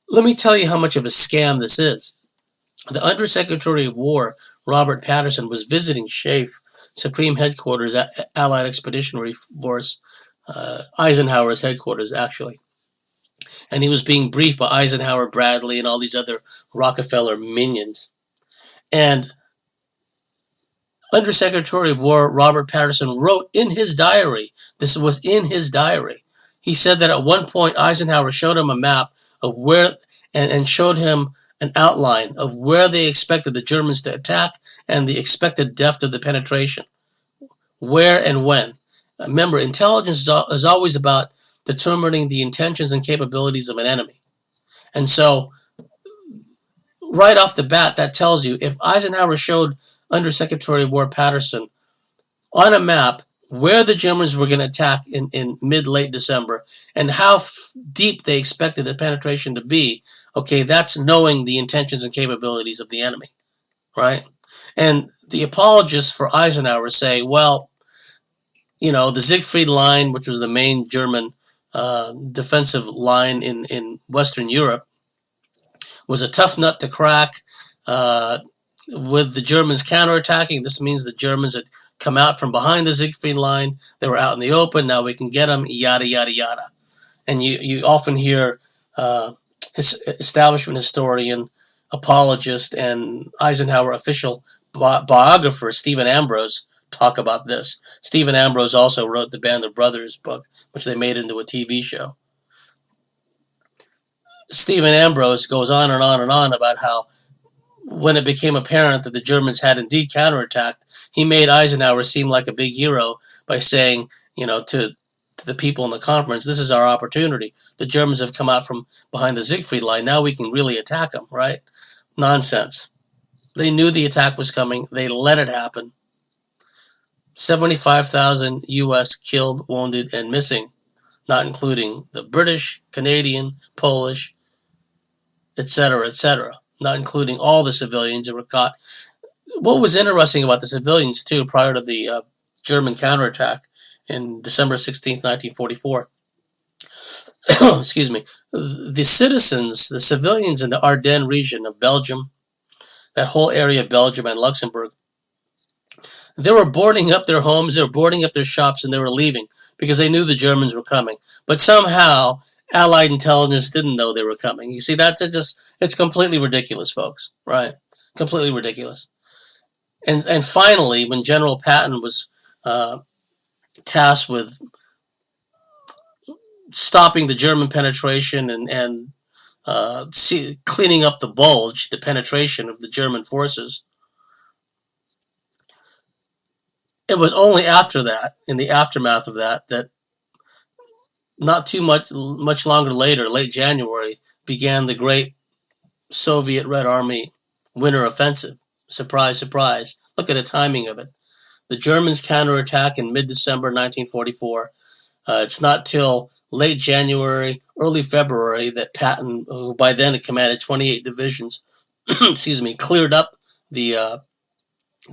Let me tell you how much of a scam this is. The Undersecretary of War, Robert Patterson, was visiting SHAEF, Supreme Headquarters at Allied Expeditionary Force, Eisenhower's headquarters, actually. And he was being briefed by Eisenhower, Bradley, and all these other Rockefeller minions. And Undersecretary of War Robert Patterson wrote in his diary, this was in his diary, he said that at one point Eisenhower showed him a map of where, and showed him an outline of where they expected the Germans to attack and the expected depth of the penetration, where and when. Remember, intelligence is always about determining the intentions and capabilities of an enemy. And so, right off the bat, that tells you, if Eisenhower showed Undersecretary of War Patterson on a map where the Germans were going to attack in mid-late December and how deep they expected the penetration to be, okay, that's knowing the intentions and capabilities of the enemy, right? And the apologists for Eisenhower say, well, the Siegfried Line, which was the main German defensive line in Western Europe, was a tough nut to crack. With the Germans counterattacking, this means the Germans had come out from behind the Siegfried Line. They were out in the open. Now we can get them, yada, yada, yada. And you often hear his establishment historian, apologist, and Eisenhower official biographer Stephen Ambrose talk about this. Stephen Ambrose also wrote the Band of Brothers book, which they made into a TV show. Stephen Ambrose goes on and on and on about how when it became apparent that the Germans had indeed counterattacked, he made Eisenhower seem like a big hero by saying, to the people in the conference, this is our opportunity. The Germans have come out from behind the Siegfried Line. Now we can really attack them, right? Nonsense. They knew the attack was coming. They let it happen. 75,000 U.S. killed, wounded, and missing, not including the British, Canadian, Polish, etc., etc., not including all the civilians that were caught. What was interesting about the civilians, too, prior to the German counterattack in December 16, 1944, excuse me, the citizens, the civilians in the Ardennes region of Belgium, that whole area of Belgium and Luxembourg, they were boarding up their homes, they were boarding up their shops, and they were leaving because they knew the Germans were coming. But somehow, Allied intelligence didn't know they were coming. You see, it's completely ridiculous, folks, right? Completely ridiculous. And finally, when General Patton was uh, tasked with stopping the German penetration and cleaning up the bulge, the penetration of the German forces, it was only after that, in the aftermath of that, that not too much longer later, late January, began the great Soviet Red Army winter offensive. Surprise, surprise. Look at the timing of it. The Germans counterattack in mid-December 1944. It's not till late January, early February that Patton, who by then had commanded 28 divisions, excuse me, cleared up the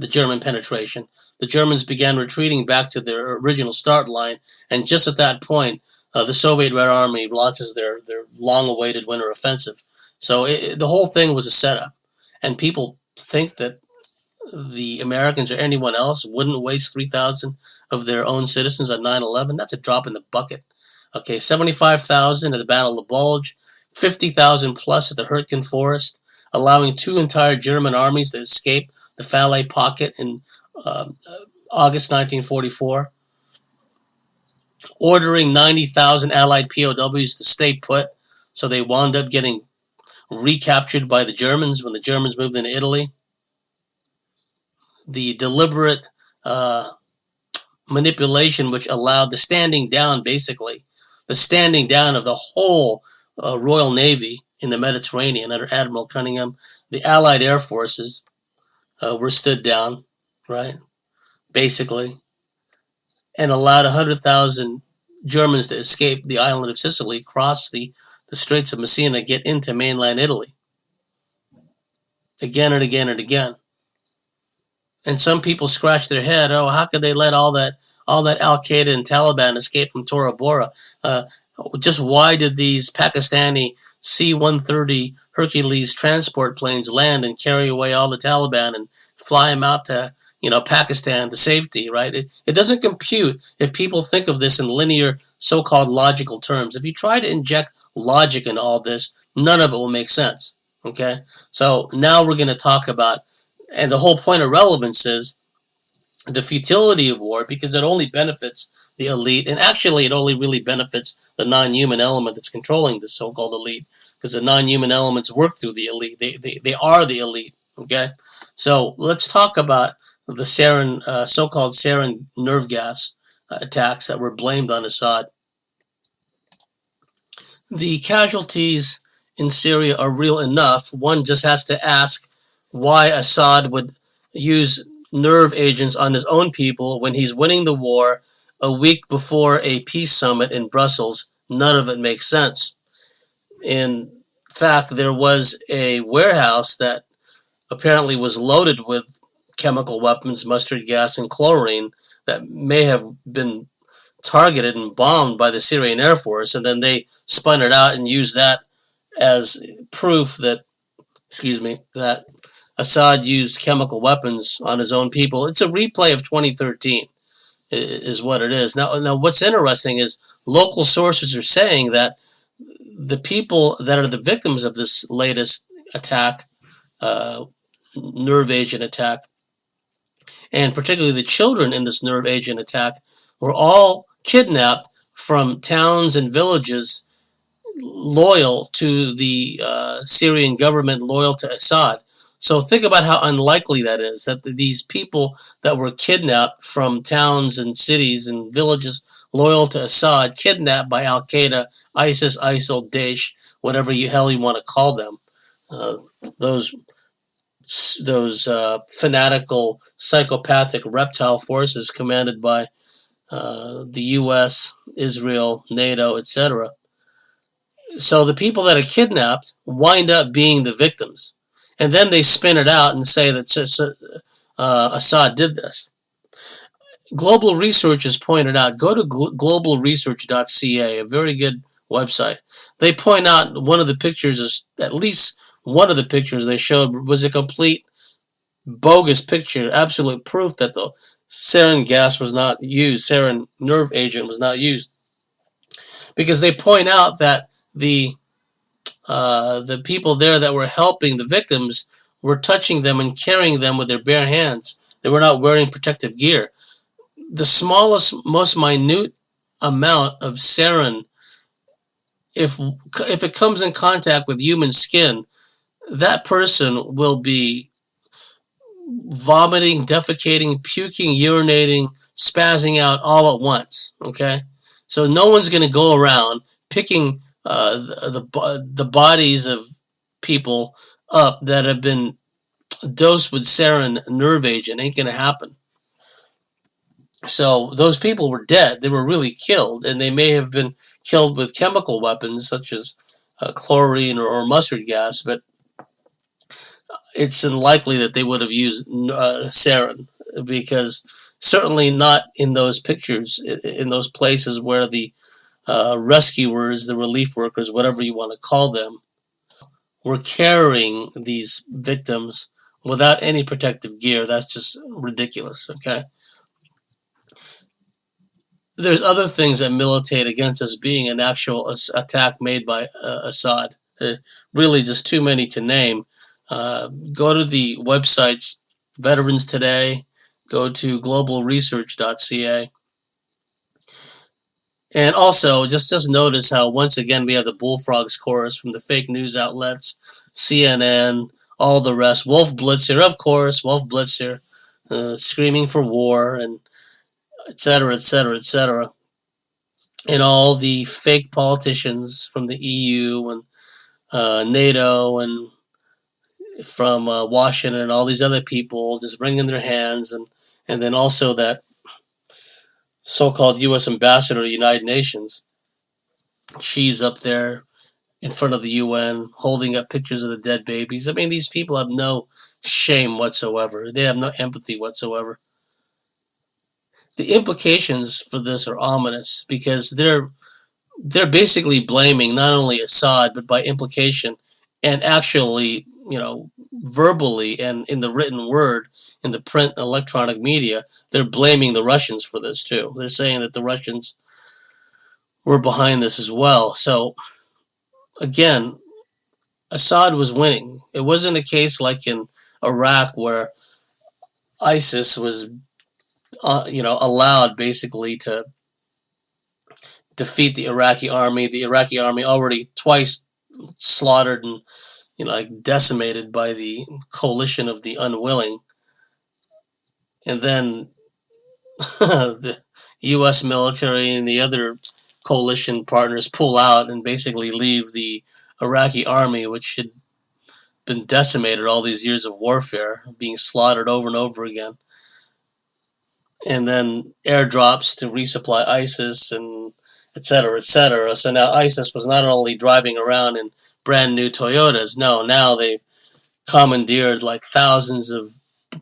German penetration. The Germans began retreating back to their original start line, and just at that point, the Soviet Red Army launches their long-awaited winter offensive. So the whole thing was a setup, and people think that the Americans or anyone else wouldn't waste 3,000 of their own citizens on 9/11. That's a drop in the bucket. Okay, 75,000 at the Battle of the Bulge, 50,000 plus at the Hurtgen Forest, allowing two entire German armies to escape the Falaise Pocket in uh, August 1944, ordering 90,000 Allied POWs to stay put, so they wound up getting recaptured by the Germans when the Germans moved into Italy. The deliberate manipulation which allowed the standing down, basically, the standing down of the whole Royal Navy in the Mediterranean under Admiral Cunningham. The Allied Air Forces were stood down, right, basically, and allowed 100,000 Germans to escape the island of Sicily, cross the Straits of Messina, get into mainland Italy, again and again and again. And some people scratch their head, oh, how could they let all that Al-Qaeda and Taliban escape from Tora Bora? Just why did these Pakistani C-130 Hercules transport planes land and carry away all the Taliban and fly them out to Pakistan to safety, right? It doesn't compute if people think of this in linear, so-called logical terms. If you try to inject logic in all this, none of it will make sense, okay? So now we're going to talk about, and the whole point of relevance is the futility of war, because it only benefits the elite, and actually it only really benefits the non-human element that's controlling the so-called elite, because the non-human elements work through the elite. They are the elite, okay? So let's talk about the sarin, so-called sarin nerve gas attacks that were blamed on Assad. The casualties in Syria are real enough. One just has to ask why Assad would use nerve agents on his own people when he's winning the war a week before a peace summit in Brussels. None of it makes sense. In fact, there was a warehouse that apparently was loaded with chemical weapons, mustard gas, and chlorine that may have been targeted and bombed by the Syrian Air Force, and then they spun it out and used that as proof that, that Assad used chemical weapons on his own people. It's a replay of 2013, is what it is. Now, what's interesting is local sources are saying that the people that are the victims of this latest attack, nerve agent attack, and particularly the children in this nerve agent attack, were all kidnapped from towns and villages loyal to the Syrian government, loyal to Assad. So think about how unlikely that is, that these people that were kidnapped from towns and cities and villages loyal to Assad, kidnapped by Al-Qaeda, ISIS, ISIL, Daesh, whatever hell you want to call them, those fanatical, psychopathic reptile forces commanded by the U.S., Israel, NATO, etc. So the people that are kidnapped wind up being the victims. And then they spin it out and say that Assad did this. Global Research has pointed out, go to globalresearch.ca, a very good website. They point out one of the pictures, is at least one of the pictures they showed was a complete bogus picture, absolute proof that the sarin gas was not used, sarin nerve agent was not used, because they point out that the people there that were helping the victims were touching them and carrying them with their bare hands. They were not wearing protective gear. The smallest, most minute amount of sarin, if it comes in contact with human skin, that person will be vomiting, defecating, puking, urinating, spazzing out all at once. Okay, so no one's going to go around picking the bodies of people up that have been dosed with sarin nerve agent. Ain't going to happen. So those people were dead. They were really killed, and they may have been killed with chemical weapons such as chlorine or mustard gas, but it's unlikely that they would have used sarin, because certainly not in those pictures, in those places where the rescuers, the relief workers, whatever you want to call them, were carrying these victims without any protective gear. That's just ridiculous, okay? There's other things that militate against this being an actual attack made by Assad. Really, just too many to name. Go to the websites Veterans Today, go to globalresearch.ca. And also, just notice how once again we have the bullfrogs chorus from the fake news outlets, CNN, all the rest. Wolf Blitzer, of course, Wolf Blitzer, screaming for war, and etc., etc., etc. And all the fake politicians from the EU and NATO and from Washington and all these other people just wringing their hands, and then also that so-called U.S. ambassador to the United Nations. She's up there in front of the UN holding up pictures of the dead babies. I mean, these people have no shame whatsoever. They have no empathy whatsoever. The implications for this are ominous, because they're basically blaming not only Assad, but by implication, and actually, verbally and in the written word, in the print electronic media, they're blaming the Russians for this too. They're saying that the Russians were behind this as well. So again, Assad was winning. It wasn't a case like in Iraq where ISIS was, allowed basically to defeat the Iraqi army. The Iraqi army already twice slaughtered and decimated by the coalition of the unwilling, and then the U.S. military and the other coalition partners pull out and basically leave the Iraqi army, which had been decimated all these years of warfare, being slaughtered over and over again, and then airdrops to resupply ISIS and etc., etc. So now ISIS was not only driving around in brand new Toyotas. No, now they commandeered like thousands of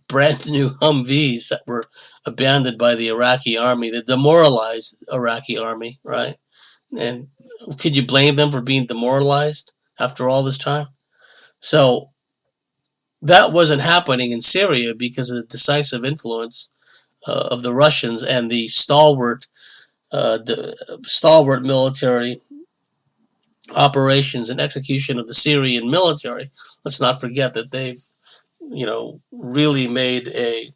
brand new Humvees that were abandoned by the Iraqi army, the demoralized Iraqi army, right? And could you blame them for being demoralized after all this time? So that wasn't happening in Syria because of the decisive influence of the Russians and the stalwart military operations and execution of the Syrian military. Let's not forget that they've, really made a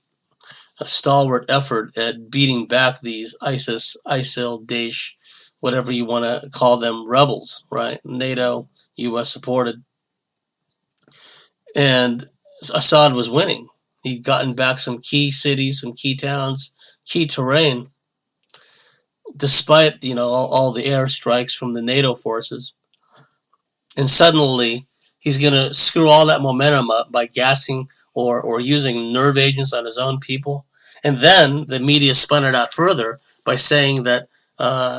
stalwart effort at beating back these ISIS, ISIL, Daesh, whatever you want to call them, rebels, right? NATO, U.S. supported. And Assad was winning. He'd gotten back some key cities, some key towns, key terrain, despite, all the airstrikes from the NATO forces. And suddenly, he's going to screw all that momentum up by gassing or using nerve agents on his own people. And then the media spun it out further by saying that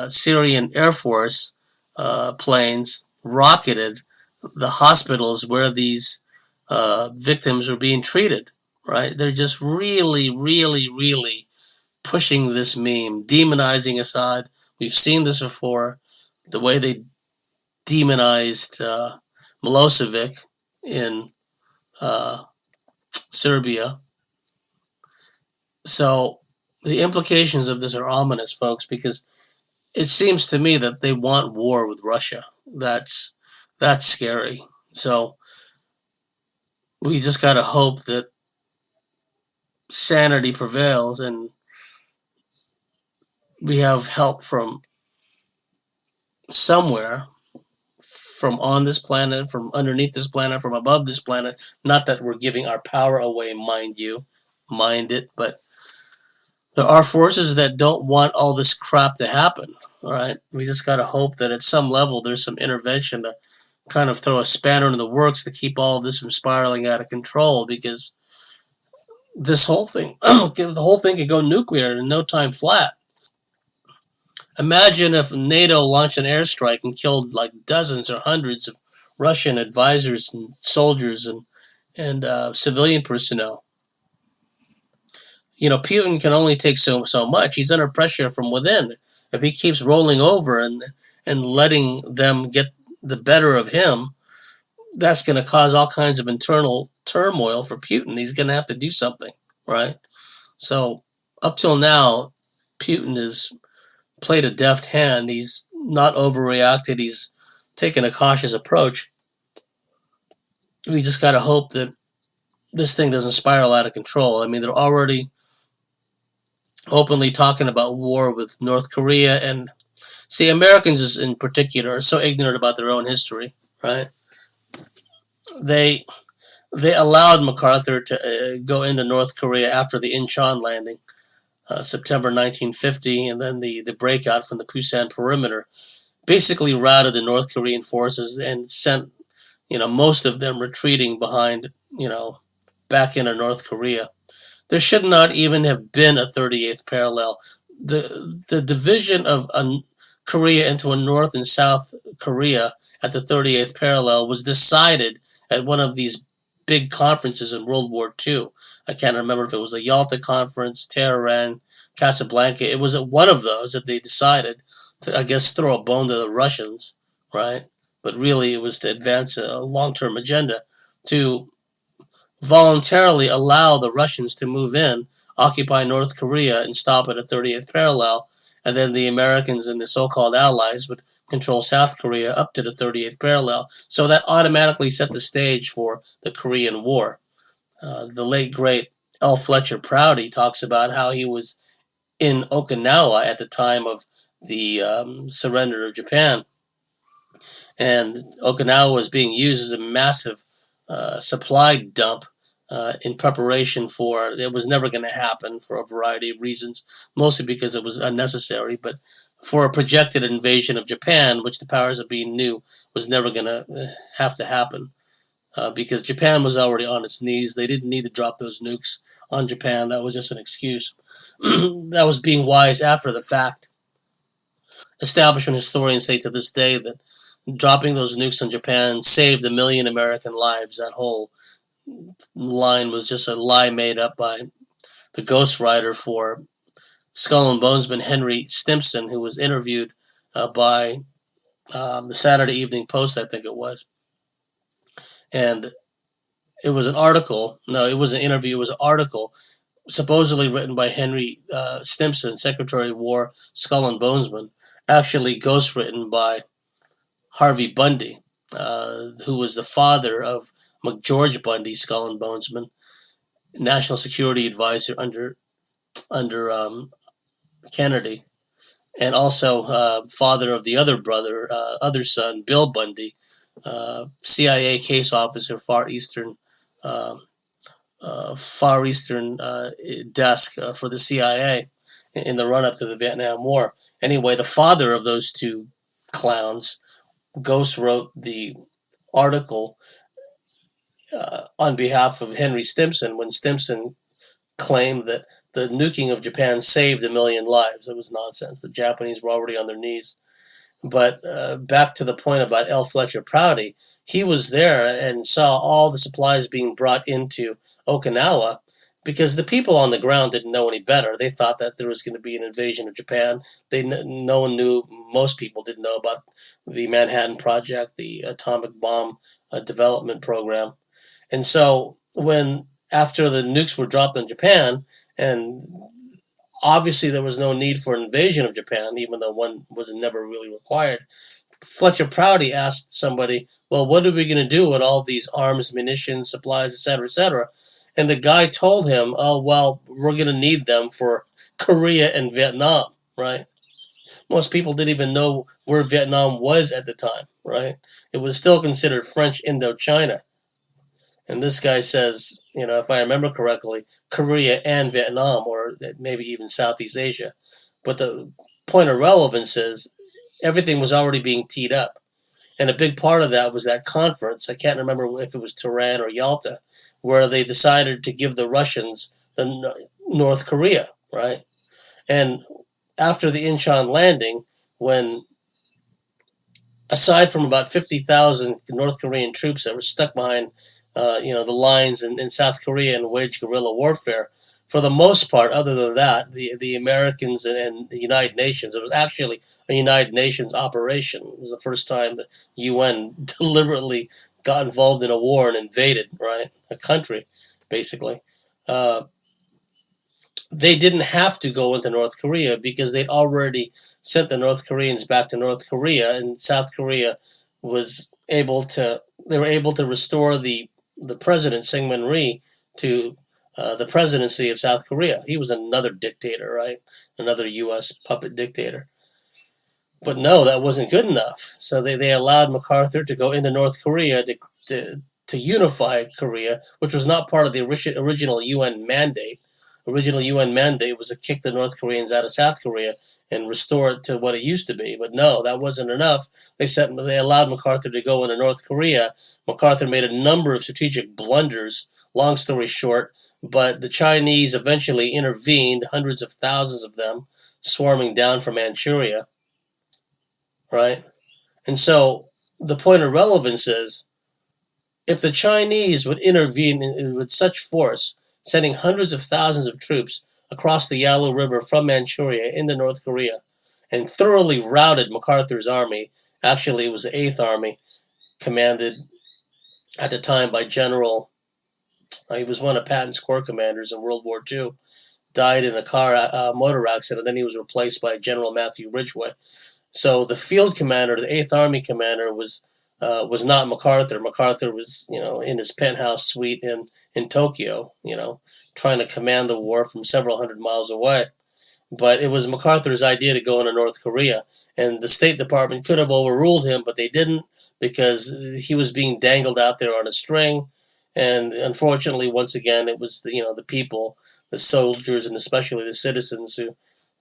Syrian Air Force planes rocketed the hospitals where these victims were being treated, right? They're just really, really, really pushing this meme, demonizing Assad. We've seen this before. The way they demonized Milosevic in Serbia. So the implications of this are ominous, folks, because it seems to me that they want war with Russia. That's scary. So we just got to hope that sanity prevails and we have help from somewhere, from on this planet, from underneath this planet, from above this planet. Not that we're giving our power away, mind you, mind it, but there are forces that don't want all this crap to happen. All right, we just got to hope that at some level there's some intervention to kind of throw a spanner in the works to keep all of this from spiraling out of control, because this whole thing, the whole thing could go nuclear in no time flat. Imagine if NATO launched an airstrike and killed like dozens or hundreds of Russian advisors and soldiers and civilian personnel. You know, Putin can only take so much. He's under pressure from within. If he keeps rolling over and letting them get the better of him, that's going to cause all kinds of internal turmoil for Putin. He's going to have to do something, right? So up till now, Putin has played a deft hand. He's not overreacted. He's taken a cautious approach. We just got to hope that this thing doesn't spiral out of control. I mean, they're already openly talking about war with North Korea. And see, Americans in particular are so ignorant about their own history, right? They allowed MacArthur to go into North Korea after the Incheon landing, September 1950, and then the breakout from the Pusan perimeter. Basically routed the North Korean forces and sent, most of them retreating behind, back into North Korea. There should not even have been a 38th parallel. The division of Korea into a North and South Korea at the 38th parallel was decided at one of these big conferences in World War II. I can't remember if it was the Yalta Conference, Tehran, Casablanca. It was at one of those that they decided to, I guess, throw a bone to the Russians, right? But really it was to advance a long-term agenda to voluntarily allow the Russians to move in, occupy North Korea, and stop at a 30th parallel, and then the Americans and the so-called allies would control South Korea up to the 38th parallel. So that automatically set the stage for the Korean War. The late, great L. Fletcher Prouty talks about how he was in Okinawa at the time of the surrender of Japan. And Okinawa was being used as a massive supply dump in preparation for, it was never going to happen for a variety of reasons, mostly because it was unnecessary, but for a projected invasion of Japan, which the powers that be knew was never going to have to happen. Because Japan was already on its knees. They didn't need to drop those nukes on Japan. That was just an excuse. That was being wise after the fact. Establishment historians say to this day that dropping those nukes on Japan saved 1 million American lives. That whole line was just a lie made up by the ghostwriter for Skull and Bonesman Henry Stimson, who was interviewed by the Saturday Evening Post, I think it was. And it was an article. No, it was an interview. It was an article supposedly written by Henry Stimson, Secretary of War, Skull and Bonesman, actually ghostwritten by Harvey Bundy, who was the father of McGeorge Bundy, Skull and Bonesman, National Security Advisor under Kennedy, and also father of the other brother, other son, Bill Bundy, CIA case officer, Far Eastern desk for the CIA in the run-up to the Vietnam War. Anyway, the father of those two clowns ghost wrote the article on behalf of Henry Stimson when Stimson claimed that the nuking of Japan saved 1 million lives. It was nonsense. The Japanese were already on their knees. But back to the point about L. Fletcher Prouty, he was there and saw all the supplies being brought into Okinawa, because the people on the ground didn't know any better. They thought that there was going to be an invasion of Japan. No one knew. Most people didn't know about the Manhattan Project, the atomic bomb development program. And so when after the nukes were dropped on Japan, and obviously there was no need for an invasion of Japan, even though one was never really required. Fletcher Prouty asked somebody, well, what are we going to do with all these arms, munitions, supplies, etc., etc.? And the guy told him, oh, well, we're going to need them for Korea and Vietnam, right? Most people didn't even know where Vietnam was at the time, right? It was still considered French Indochina. And this guy says, if I remember correctly, Korea and Vietnam, or maybe even Southeast Asia. But the point of relevance is everything was already being teed up. And a big part of that was that conference. I can't remember if it was Tehran or Yalta, where they decided to give the Russians the North Korea, right? And after the Incheon landing, when aside from about 50,000 North Korean troops that were stuck behind, the lines in South Korea and waged guerrilla warfare, for the most part, other than that, the Americans and the United Nations, it was actually a United Nations operation. It was the first time the UN deliberately got involved in a war and invaded, right, a country, basically. They didn't have to go into North Korea because they'd already sent the North Koreans back to North Korea, and South Korea they were able to restore the president, Syngman Rhee, to the presidency of South Korea. He was another dictator, right? Another U.S. puppet dictator. But no, that wasn't good enough. So they allowed MacArthur to go into North Korea to unify Korea, which was not part of the original UN mandate. Original UN mandate was to kick the North Koreans out of South Korea and restore it to what it used to be. But no, that wasn't enough. They allowed MacArthur to go into North Korea. MacArthur made a number of strategic blunders, long story short, but the Chinese eventually intervened, hundreds of thousands of them, swarming down from Manchuria, right? And so the point of relevance is, if the Chinese would intervene with such force, sending hundreds of thousands of troops across the Yalu River from Manchuria into North Korea, and thoroughly routed MacArthur's army. Actually, it was the 8th Army, commanded at the time by General, he was one of Patton's corps commanders in World War II, died in a motor accident, then he was replaced by General Matthew Ridgway. So the field commander, the 8th Army commander, was not MacArthur. MacArthur was, in his penthouse suite in Tokyo, trying to command the war from several hundred miles away. But it was MacArthur's idea to go into North Korea, and the State Department could have overruled him, but they didn't, because he was being dangled out there on a string. And unfortunately, once again, it was the people, the soldiers, and especially the citizens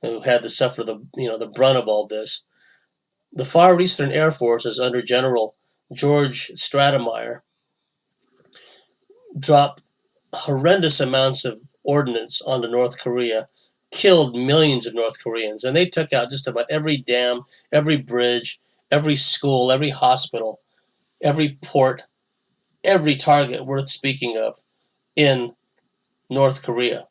who had to suffer the brunt of all this. The Far Eastern Air Forces under General George Stratemeyer dropped horrendous amounts of ordnance onto North Korea, killed millions of North Koreans, and they took out just about every dam, every bridge, every school, every hospital, every port, every target worth speaking of in North Korea.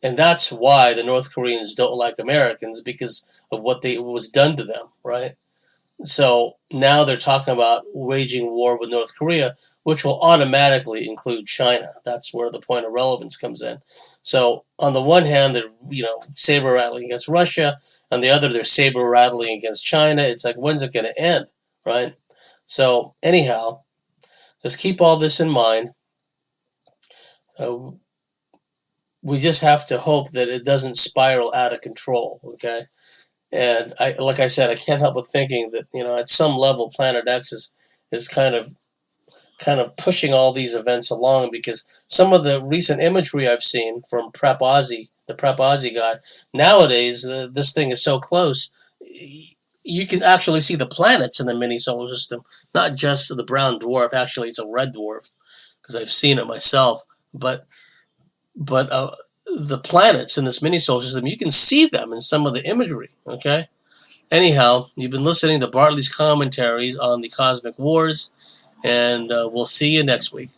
And that's why the North Koreans don't like Americans, because of what was done to them, right? So now they're talking about waging war with North Korea, which will automatically include China. That's where the point of relevance comes in. So on the one hand, they're saber rattling against Russia. On the other, they're saber rattling against China. It's like, when's it going to end, right? So anyhow, just keep all this in mind. We just have to hope that it doesn't spiral out of control, okay? And like I said, I can't help but thinking that at some level, Planet X is kind of pushing all these events along, because some of the recent imagery I've seen from the Prep Aussie guy, nowadays this thing is so close, you can actually see the planets in the mini solar system, not just the brown dwarf. Actually, it's a red dwarf, because I've seen it myself. But the planets in this mini solar system, you can see them in some of the imagery, okay? Anyhow, you've been listening to Bartley's Commentaries on the Cosmic Wars, and we'll see you next week.